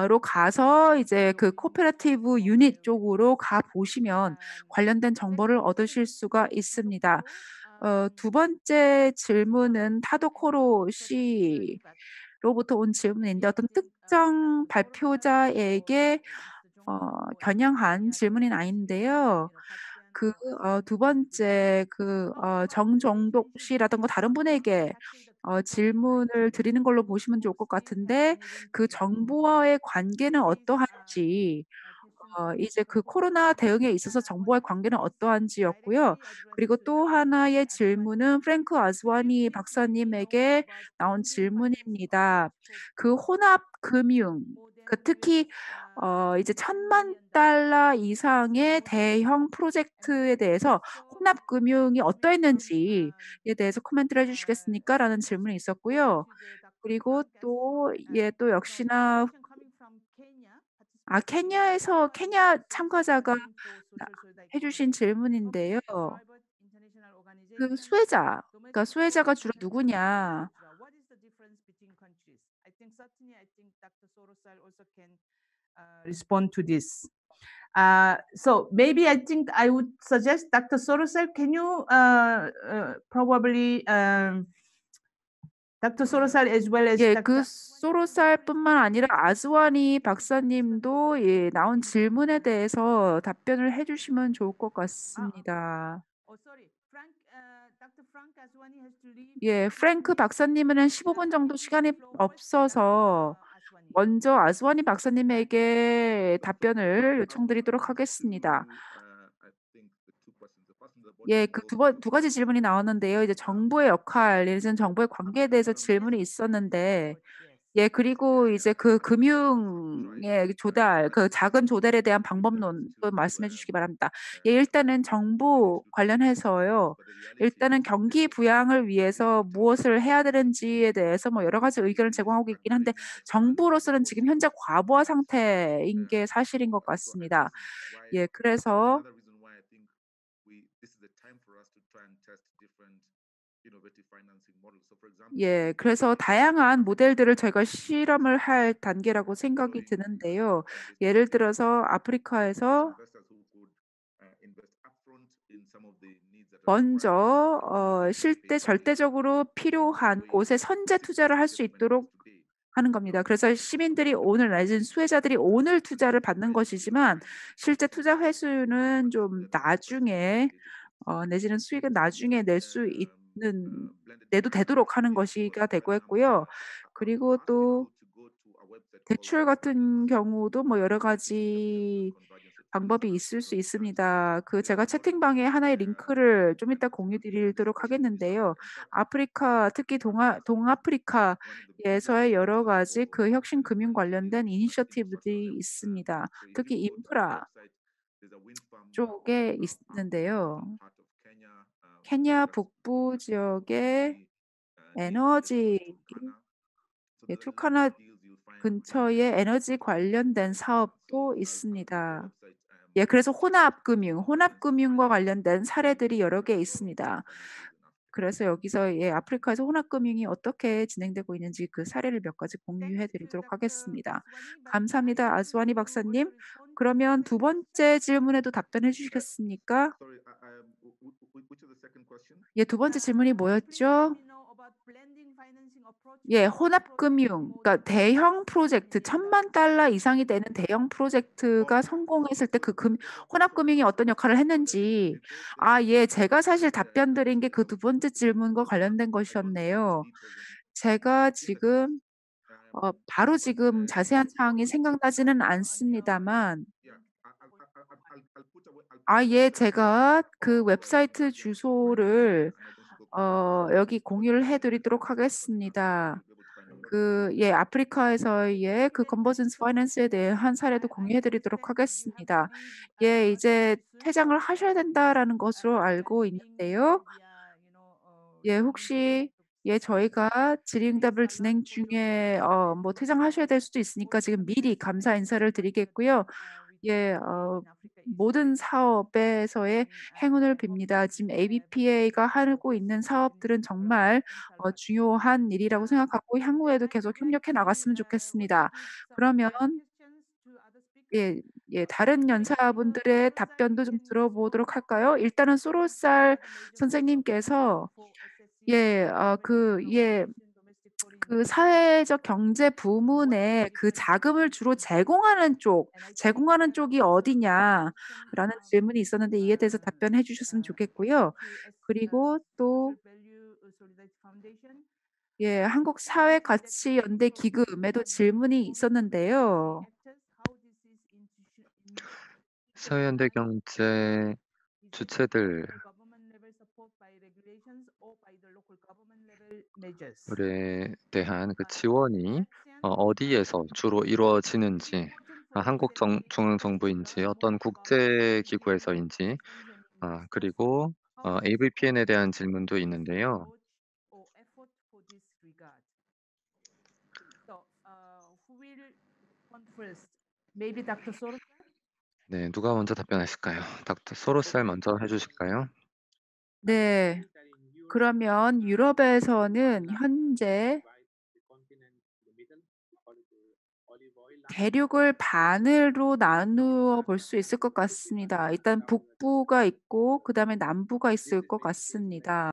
로 가서 이제 그 코퍼레티브 유닛 쪽으로 가 보시면 관련된 정보를 얻으실 수가 있습니다. 두 번째 질문은 타도코로 씨로부터 온 질문인데 어떤 특정 발표자에게 겨냥한 질문은 아닌데요. 그 두 번째 정종독 씨라든가 다른 분에게 질문을 드리는 걸로 보시면 좋을 것 같은데 그 정부와의 관계는 어떠한지 이제 그 코로나 대응에 있어서 정부와의 관계는 어떠한지였고요. 그리고 또 하나의 질문은 프랭크 아즈와니 박사님에게 나온 질문입니다. 그 혼합 금융 특히 이제 $1,000,000 이상의 대형 프로젝트에 대해서 혼합 금융이 어떠했는지에 대해서 코멘트를 해 주시겠습니까?"라는 질문이 있었고요. 그리고 또 또 역시나 케냐 참가자가 해 주신 질문인데요. 그 수혜자, 그러니까 수혜자가 주로 누구냐. Respond to this. So maybe I think I would suggest Dr. Sorosel, can you probably Dr. Sorosel as well as 예, Dr. 그 소로살뿐만 아니라 아즈와니 박사님도 나온 질문에 대해서 답변을 해 주시면 좋을 것 같습니다. sorry, Dr. Frank Aswani has to leave. 예, 프랭크 박사님은 15분 정도 시간이 없어서 먼저 아즈와니 박사님에게 답변을 요청드리도록 하겠습니다. 예, 그 두 가지 질문이 나왔는데요. 이제 정부의 역할, 예를 정부의 관계에 대해서 질문이 있었는데 예 그리고 이제 그 금융의 조달, 그 자금 조달에 대한 방법론도 말씀해 주시기 바랍니다. 예 일단은 정부 관련해서요. 일단은 경기 부양을 위해서 무엇을 해야 되는지에 대해서 뭐 여러 가지 의견을 제공하고 있긴 한데 정부로서는 지금 현재 과부하 상태인 게 사실인 것 같습니다. 예 그래서 예. 그래서 다양한 모델들을 저희가 실험을 할 단계라고 생각이 드는데요. 예를 들어서 아프리카에서 먼저 절대적으로 필요한 곳에 선제 투자를 할 수 있도록 하는 겁니다. 그래서 시민들이 오늘 내지는 수혜자들이 오늘 투자를 받는 것이지만 실제 투자 회수는 좀 나중에 내지는 수익은 나중에 내도 되도록 하는 것이가 되고 했고요. 그리고 또 대출 같은 경우도 뭐 여러 가지 방법이 있을 수 있습니다. 제가 채팅방에 하나의 링크를 좀 이따 공유 드리도록 하겠는데요. 아프리카, 특히 동아프리카에서의 여러 가지 혁신 금융 관련된 이니셔티브들이 있습니다. 특히 인프라 쪽에 있는데요. 케냐 북부 지역의 에너지, 투카나 근처에 에너지 관련된 사업도 있습니다. 그래서 혼합금융과 관련된 사례들이 여러 개 있습니다. 그래서 여기서 아프리카에서 혼합금융이 어떻게 진행되고 있는지 그 사례를 몇 가지 공유해 드리도록 하겠습니다. 감사합니다. 아스와니 박사님. 그러면 두 번째 질문에도 답변해 주시겠습니까? 두 번째 질문이 뭐였죠? 혼합금융, 그러니까 대형 프로젝트, $10,000,000 이상이 되는 대형 프로젝트가 성공했을 때 혼합금융이 어떤 역할을 했는지. 제가 사실 답변 드린 게 그 두 번째 질문과 관련된 것이었네요. 제가 지금 바로 지금 자세한 사항이 생각나지는 않습니다만, 제가 그 웹사이트 주소를 여기 공유를 해 드리도록 하겠습니다. 아프리카에서의 컨버전스 파이낸스에 대한 사례도 공유해 드리도록 하겠습니다. 이제 퇴장을 하셔야 된다라는 것으로 알고 있는데요. 혹시 저희가 질의응답을 진행 중에 뭐 퇴장하셔야 될 수도 있으니까 지금 미리 감사 인사를 드리겠고요. 모든 사업에서의 행운을 빕니다. 지금 ABPA가 하고 있는 사업들은 정말 중요한 일이라고 생각하고 향후에도 계속 협력해 나갔으면 좋겠습니다. 그러면 다른 연사분들의 답변도 좀 들어보도록 할까요? 일단은 소로살 선생님께서 그 사회적 경제 부문에 자금을 주로 제공하는 쪽이 어디냐라는 질문이 있었는데 이에 대해서 답변해 주셨으면 좋겠고요. 그리고 또 한국사회가치연대 기금에도 질문이 있었는데요. 사회연대 경제 주체들에 대한 그 지원이 어디에서 주로 이루어지는지, 한국 중앙정부인지 어떤 국제기구에서인지, 그리고 AVPN에 대한 질문도 있는데요. Maybe Dr. Soros. 네, 누가 먼저 답변하실까요? 닥터 소로살 먼저 해주실까요? 네. 그러면 유럽에서는 현재 대륙을 반으로 나누어 볼 수 있을 것 같습니다. 일단 북부가 있고 그다음에 남부가 있을 것 같습니다.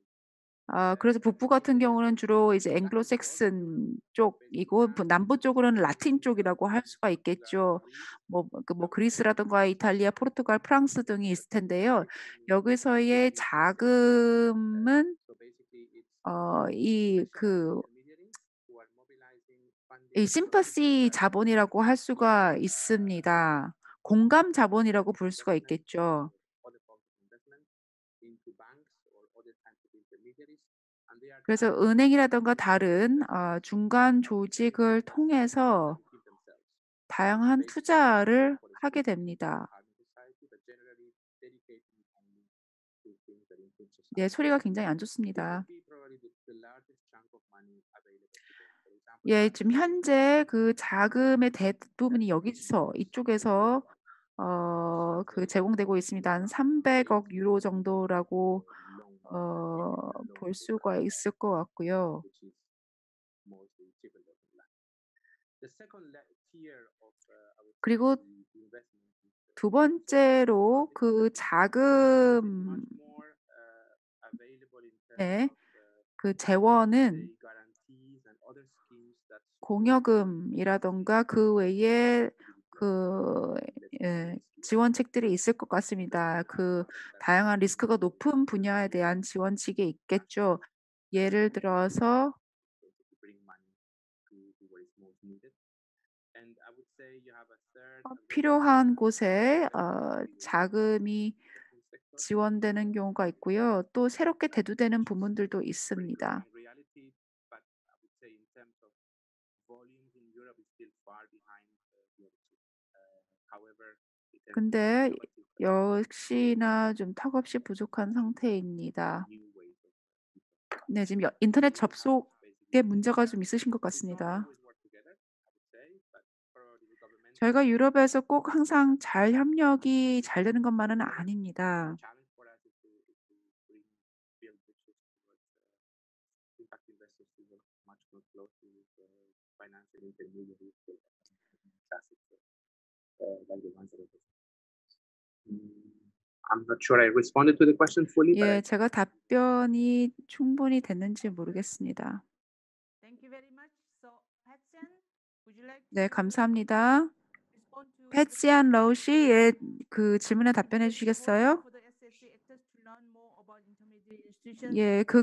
그래서 북부 같은 경우는 주로 이제 앵글로색슨 쪽이고 남부 쪽으로는 라틴 쪽이라고 할 수가 있겠죠. 뭐 그리스라든가 이탈리아, 포르투갈, 프랑스 등이 있을 텐데요. 여기서의 자금은 이 심퍼시 자본이라고 할 수가 있습니다. 공감 자본이라고 볼 수가 있겠죠. 그래서 은행이라든가 다른 중간 조직을 통해서 다양한 투자를 하게 됩니다. 소리가 굉장히 안 좋습니다. 지금 현재 그 자금의 대부분이 이쪽에서 제공되고 있습니다. 한 300억 유로 정도라고 볼 수가 있을 것 같고요. 그리고 두 번째로 그 자금의 재원은 공여금이라든가 그 외에 지원책들이 있을 것 같습니다. 다양한 리스크가 높은 분야에 대한 지원책이 있겠죠. 예를 들어서 필요한 곳에 자금이 지원되는 경우가 있고요. 또 새롭게 대두되는 부문들도 있습니다. 근데 역시나 좀 턱없이 부족한 상태입니다. 네, 지금 인터넷 접속에 문제가 좀 있으신 것 같습니다. 저희가 유럽에서 꼭 항상 잘 협력이 잘 되는 것만은 아닙니다. I'm not sure I responded to the question fully, but 예, 제가 답변이 충분히 됐는지 모르겠습니다. Thank you very much. So, Pat-Sian, would you like 네, to 감사합니다. respond to 패치안 러우 씨의 그 질문에 답변해 주시겠어요? for the SSC actors to learn more about intermediate institutions? 예, 그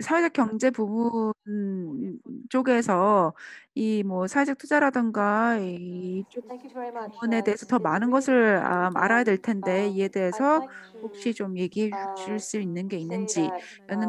사회적 경제 부분 쪽에서 이 뭐 사회적 투자라든가 이쪽 Thank you very much. 부분에 대해서 It's 더 it's 많은 really 것을 important, 알아야 될 and 텐데 이에 I'd 대해서 like 혹시 to 좀 얘기해 주실 수 있는 게 say that on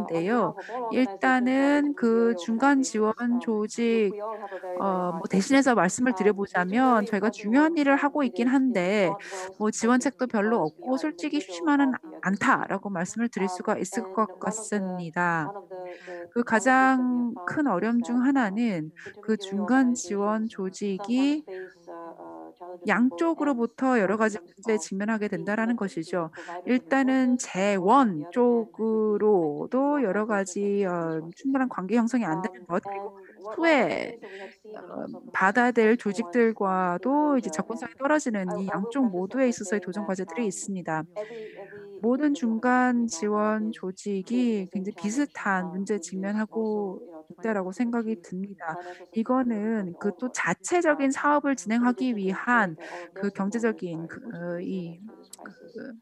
있는지였는데요. behalf of all organizations, 일단은 그 non-intermediary 중간 지원 organizations, 조직 we all have a very, very 뭐 hard job. 대신해서 말씀을 드려보자면 Regionally, 저희가 as you know, 중요한 일을 하고 it 있긴 is 한데 not well 뭐 supported 지원책도 별로 because we 없고 are in the 솔직히 middle 쉽지만은 of the ecosystem. 않다라고 말씀을 드릴 수가 있을 것 And 같습니다. one of the 그 challenges that we have 가장 큰 found is 어려움 중 that 하나는 그 intermediary 중간 지원 organizations sometimes 조직이 face challenges on both ends. 양쪽으로부터 여러 One in 가지 terms 문제에 of 직면하게 being 된다라는 connected to the 것이죠. providers of 일단은 resources, and also on 재원 the other hand to be connected to the 쪽으로도 여러 organizations that 가지 give resources. 충분한 관계 형성이 안 되는 것, 그리고 And one of the 후에 things that we have seen in terms of the most 받아야 될 successful ones in 조직들과도 이제 Asia, 접근성이 and 떨어지는 이 I will 양쪽 preface that 모두에 by 있어서의 saying 도전 that 과제들이 있습니다. every 모든 intermediary organization 중간 we know now 지원 is facing 조직이 the same 굉장히 challenge, 비슷한 문제에 which is also, 직면하고 to be able 있다라고 to 생각이 achieve 듭니다. financial sustainability for 이거는 the 그 old 또 work. 자체적인 사업을 In 진행하기 addition to ensuring 위한 that all of 그 their stakeholders 경제적인 are able to be resilient through this crisis.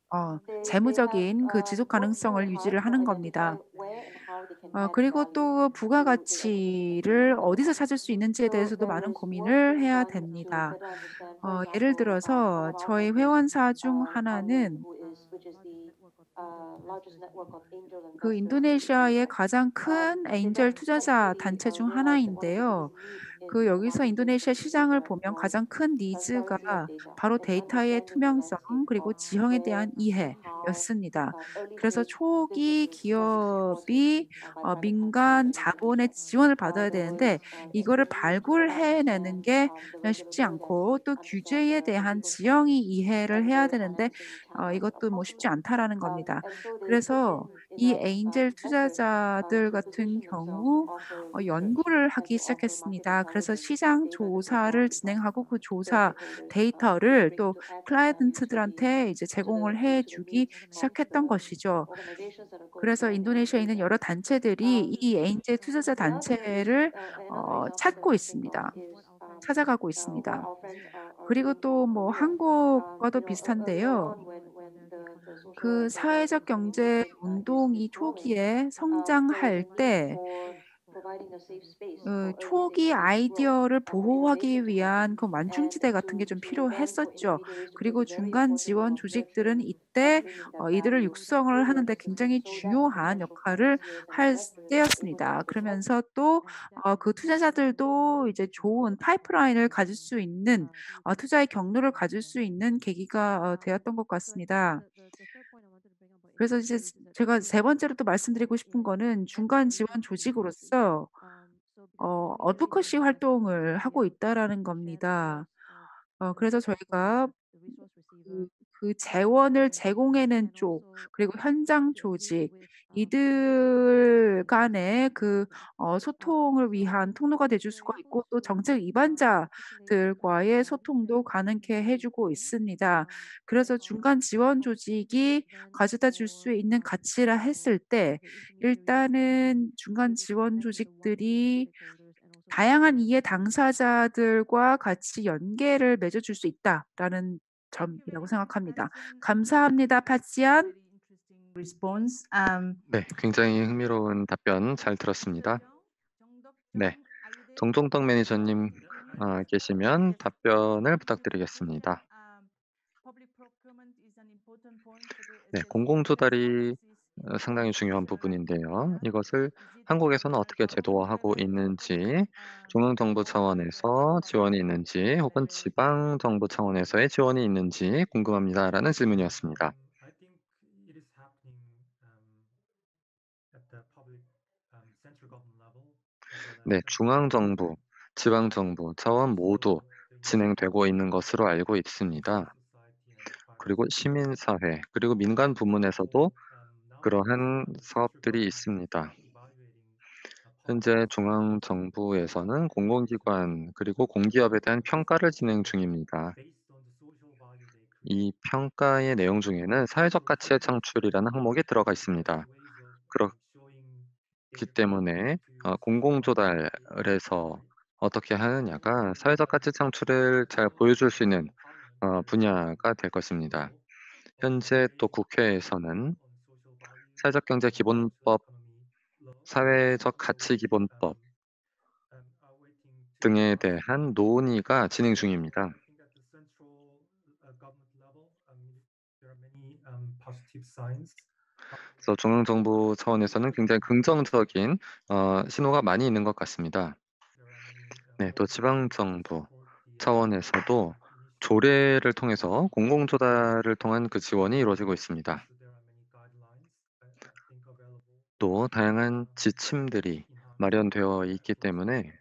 They have 재무적인 그 지속 worked very 가능성을 hard 유지를 to 하는 identify 겁니다. where and how they can add 그리고 value 또 to the ecosystems that they 부가가치를 work 어디서 on. 찾을 수 있는지에 So 대해서도 there 많은 is work 고민을 being 해야 done to 됩니다. better understand, for 예를 example, one 들어서 of our 저희 members, 회원사 중 Anwin, 하나는 which is the largest network of angel 그 investors in 인도네시아의 Indonesia. 가장 큰 They 엔젤 very 투자자 clearly 단체 중 realized that one of the 하나인데요. biggest needs 그 in the 여기서 marketplace 인도네시아 is 시장을 that 보면 for 가장 큰 니즈가 transparency of data 바로 and 데이터의 understanding the 투명성 landscape 그리고 of 지형에 where 대한 and how 이해였습니다. early 그래서 stage 초기 businesses can be supported 기업이 by private capital 민간 in 자본의 Indonesia. 지원을 받아야 There 되는데 was that 이거를 they need to better 발굴해내는 understand 게 the 쉽지 regulatory 않고 landscape, 또 understand 규제에 the 대한 legal framework, 지형이 이해를 and 해야 the 되는데 financing channels 이것도 뭐 쉽지 possible. 않다라는 겁니다. And so they put 그래서 in 이 enough 에인젤 effort 투자자들 to 같은 position themselves to 경우 offer research 연구를 and 하기 to offer market 시작했습니다. 그래서 intelligence 시장 data to 조사를 third-party 진행하고 그 their 조사 stakeholders to 데이터를 bring 또 to add value 클라이언트들한테 이제 제공을 해 to the 주기 needs of 시작했던 the 것이죠. organizations that are going 그래서 to benefit 인도네시아에 from 있는 data. 여러 단체들이 이 에인젤 투자자 The other 단체를 another example that 찾고 I can think of 있습니다. is 찾아가고 what 있습니다. our friends are 그리고 doing 또 in 뭐 Korea. 한국과도 Earlier 비슷한데요. on when the social 그 enterprise 사회적 in Korea 경제 is 운동이 growing, 초기에 there was 성장할 a need 때 for providing a safe space for early stage 초기 growth 아이디어를 for innovation 보호하기 to happen. 위한 그 And 완충지대 같은 게 좀 then for 필요했었죠. intermediaries to play 그리고 the very 중간 important role 지원 of nurturing 조직들은 and 이때 bringing that 이들을 value 육성을 through the 하는데 ecosystem 굉장히 so that 중요한 potential 역할을 financiers and 할 investors are able to 때였습니다. understand 그러면서 또 그 투자자들도 이제 좋은 파이프라인을 가질 수 있는 투자의 경로를 가질 수 있는 계기가 되었던 것 같습니다. 그래서 이제 제가 세 번째로 또 말씀드리고 싶은 거는 중간 지원 조직으로서 어드vocacy 활동을 하고 있다라는 겁니다. 그래서 저희가 그 재원을 제공해낸 쪽 그리고 현장 조직 이들 간의 그 소통을 위한 통로가 돼줄 수가 있고 또 정책 위반자들과의 소통도 가능케 해 주고 있습니다. 그래서 중간 지원 조직이 가져다 줄 수 있는 가치라 했을 때 일단은 중간 지원 조직들이 다양한 이해 당사자들과 같이 연계를 맺어 줄 수 있다라는 점이라고 생각합니다. 감사합니다, 파치안. Response. 네, 굉장히 흥미로운 답변 잘 들었습니다. 네, 정종덕 매니저님 계시면 답변을 부탁드리겠습니다. 네, 공공 조달이 상당히 중요한 부분인데요. 이것을 한국에서는 어떻게 제도화하고 있는지, 중앙정부 차원에서 지원이 있는지, 혹은 지방정부 차원에서의 지원이 있는지 궁금합니다라는 질문이었습니다. I think it is happening at the public central government level as well 네, as at the 중앙정부, 지방정부 차원 모두 so there is 진행되고 있는 것으로 알고 있습니다. civil society and private 그리고 sector 시민사회, 그리고 민간 부문에서도 nowadays 그러한 central 사업들이 government 있습니다. evaluating public 현재 중앙정부에서는 공공기관 그리고 공기업에 대한 평가를 진행 중입니다. based on the social value they 이 create. 평가의 내용 중에는 사회적 가치의 창출이라는 항목이 들어가 있습니다. Ways of 그렇기 showing 때문에 공공조달에서 어떻게 하느냐가 사회적 가치 창출을 잘 보여줄 수 있는 분야가 될 것입니다. 현재 또 국회에서는 사회적 경제 기본법, 사회적 가치 기본법 등에 대한 논의가 진행 중입니다. 그래서 중앙정부 차원에서는 굉장히 긍정적인 신호가 많이 있는 것 같습니다. 네, 또 지방정부 차원에서도 조례를 통해서 공공조달을 통한 그 지원이 이루어지고 있습니다. 또 다양한 지침들이 마련되어 있기 때문에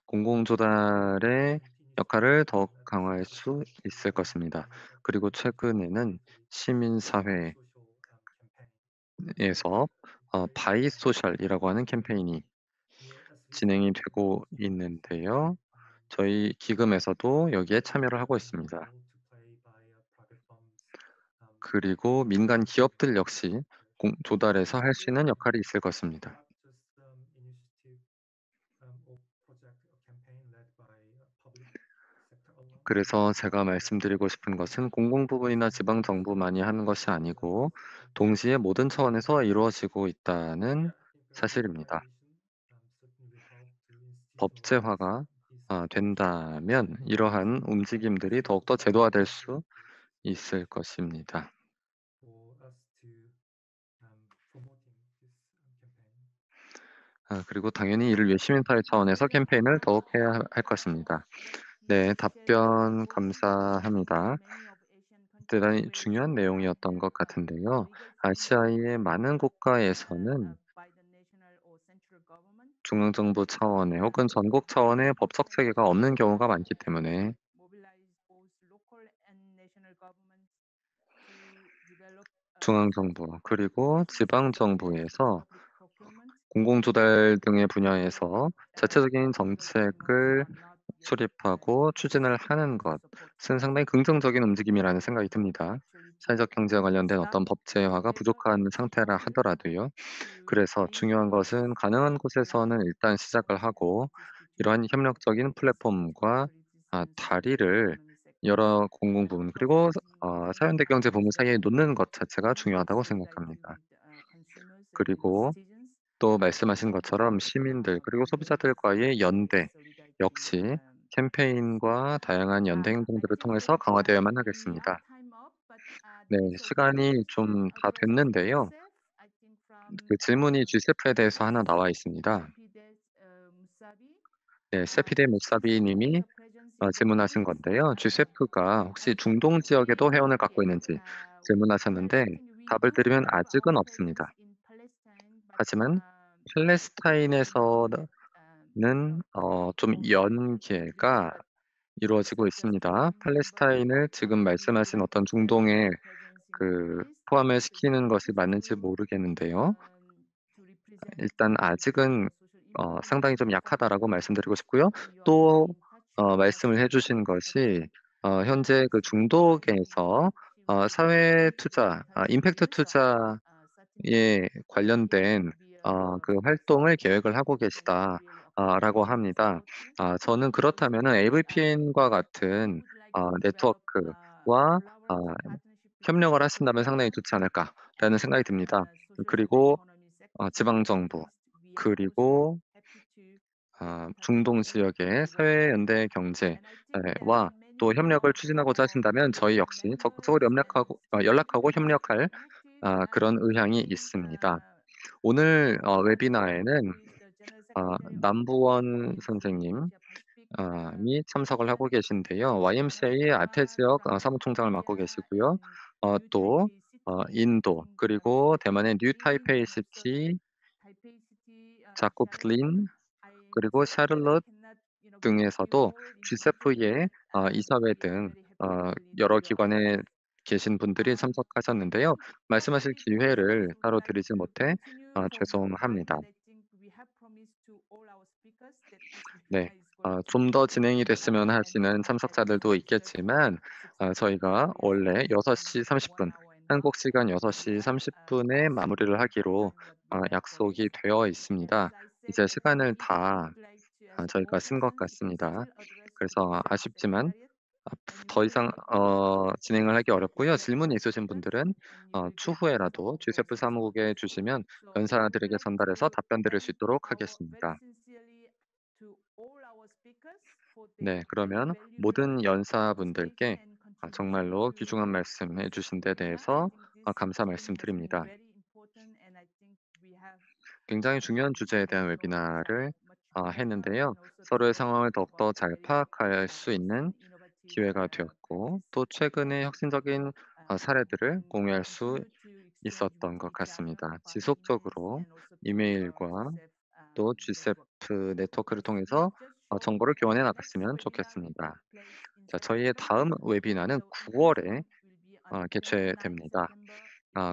공공조달의 역할을 더욱 강화할 수 있을 것입니다. 그리고 최근에는 시민사회에서 바이소셜이라고 하는 캠페인이 진행이 되고 있는데요. 저희 기금에서도 여기에 참여를 하고 있습니다. 그리고 민간 기업들 역시 조달해서 할 수 있는 역할이 있을 것입니다. 그래서 제가 말씀드리고 싶은 것은 공공 부분이나 지방 정부만이 하는 것이 아니고 동시에 모든 차원에서 이루어지고 있다는 사실입니다. 법제화가 된다면 이러한 움직임들이 더욱더 제도화될 수 있을 것입니다. 그리고 당연히 이를 위해 시민사회 차원에서 캠페인을 더욱 해야 할 것입니다. 네, 답변 감사합니다. 대단히 중요한 내용이었던 것 같은데요. 아시아의 많은 국가에서는 중앙정부 차원의 혹은 전국 차원의 법적 체계가 없는 경우가 많기 때문에 중앙정부 그리고 지방정부에서 공공조달 등의 분야에서 자체적인 정책을 수립하고 추진을 하는 것은 상당히 긍정적인 움직임이라는 생각이 듭니다. 사회적 경제와 관련된 어떤 법제화가 부족한 상태라 하더라도요. 그래서 중요한 것은 가능한 곳에서는 일단 시작을 하고 이러한 협력적인 플랫폼과 다리를 여러 공공 부문 그리고 사회연대 경제 부문 사이에 놓는 것 자체가 중요하다고 생각합니다. 그리고 또 말씀하신 것처럼 시민들 그리고 소비자들과의 연대 역시 캠페인과 다양한 연대 행동들을 통해서 강화되어야만 하겠습니다. 네, 시간이 좀 다 됐는데요. 그 질문이 G세프에 대해서 하나 나와 있습니다. 네, 세피데 무사비 님이 질문하신 건데요. G세프가 혹시 중동 지역에도 회원을 갖고 있는지 질문하셨는데 답을 드리면 아직은 없습니다. 하지만 팔레스타인에서는 좀 연계가 이루어지고 있습니다. 팔레스타인을 지금 말씀하신 어떤 중동에 포함을 시키는 것이 맞는지 모르겠는데요. 일단 아직은 상당히 좀 약하다라고 말씀드리고 싶고요. 또 말씀을 해 주신 것이 현재 그 중동에서 사회 투자, 임팩트 투자에 관련된 그 활동을 계획을 하고 계시다 라고 합니다. 저는 그렇다면은 AVPN과 같은 네트워크와 협력을 하신다면 상당히 좋지 않을까라는 생각이 듭니다. 그리고 지방 정부 그리고 중동 지역의 사회연대 경제와 또 협력을 추진하고자 하신다면 저희 역시 적극적으로 연락하고 협력할 그런 의향이 있습니다. 오늘 웨비나에는 남부원 선생님 이 참석을 하고 계신데요. YMCA 아태 지역 사무총장을 맡고 계시고요. 또 인도 그리고 대만의 뉴 타이페이 시티, 자코플린 그리고 샤를롯 등에서도 G7의 이사회 등 여러 기관에 계신 분들이 참석하셨는데요. 말씀하실 기회를 따로 드리지 못해 죄송합니다. 네. 좀 더 진행이 됐으면 하시는 참석자들도 있겠지만 저희가 원래 6시 30분, 한국 시간 6시 30분에 마무리를 하기로 약속이 되어 있습니다. 이제 시간을 다 저희가 쓴 것 같습니다. 그래서 아쉽지만 더 이상 진행을 하기 어렵고요. 질문이 있으신 분들은 추후에라도 G7 사무국에 주시면 연사들에게 전달해서 답변 드릴 수 있도록 하겠습니다. 네, 그러면 모든 연사분들께 정말로 귀중한 말씀 해주신 데 대해서 감사 말씀드립니다. 굉장히 중요한 주제에 대한 웨비나를 했는데요. 서로의 상황을 더욱더 잘 파악할 수 있는 기회가 되었고 또 최근의 혁신적인 사례들을 공유할 수 있었던 것 같습니다. 지속적으로 이메일과 또 G7 네트워크를 통해서 정보를 교환해 나갔으면 좋겠습니다. 자, 저희의 다음 웨비나는 9월에 개최됩니다.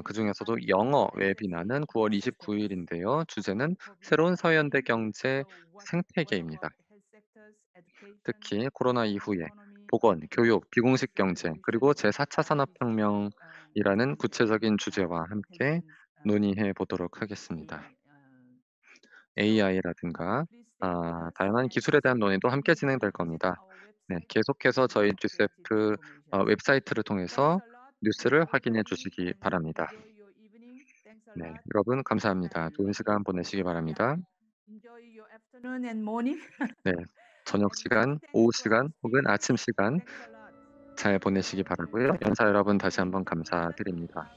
그중에서도 영어 웨비나는 9월 29일인데요. 주제는 새로운 사회연대 경제 생태계입니다. 특히 코로나 이후에 보건, 교육, 비공식 경제, 그리고 제4차 산업혁명이라는 구체적인 주제와 함께 논의해 보도록 하겠습니다. AI라든가 다양한 기술에 대한 논의도 함께 진행될 겁니다. 네, 계속해서 저희 G7 웹사이트를 통해서 뉴스를 확인해 주시기 바랍니다. 네, 여러분 감사합니다. 좋은 시간 보내시기 바랍니다. 네, 저녁 시간, 오후 시간 혹은 아침 시간 잘 보내시기 바라고요. 연사 여러분 다시 한번 감사드립니다.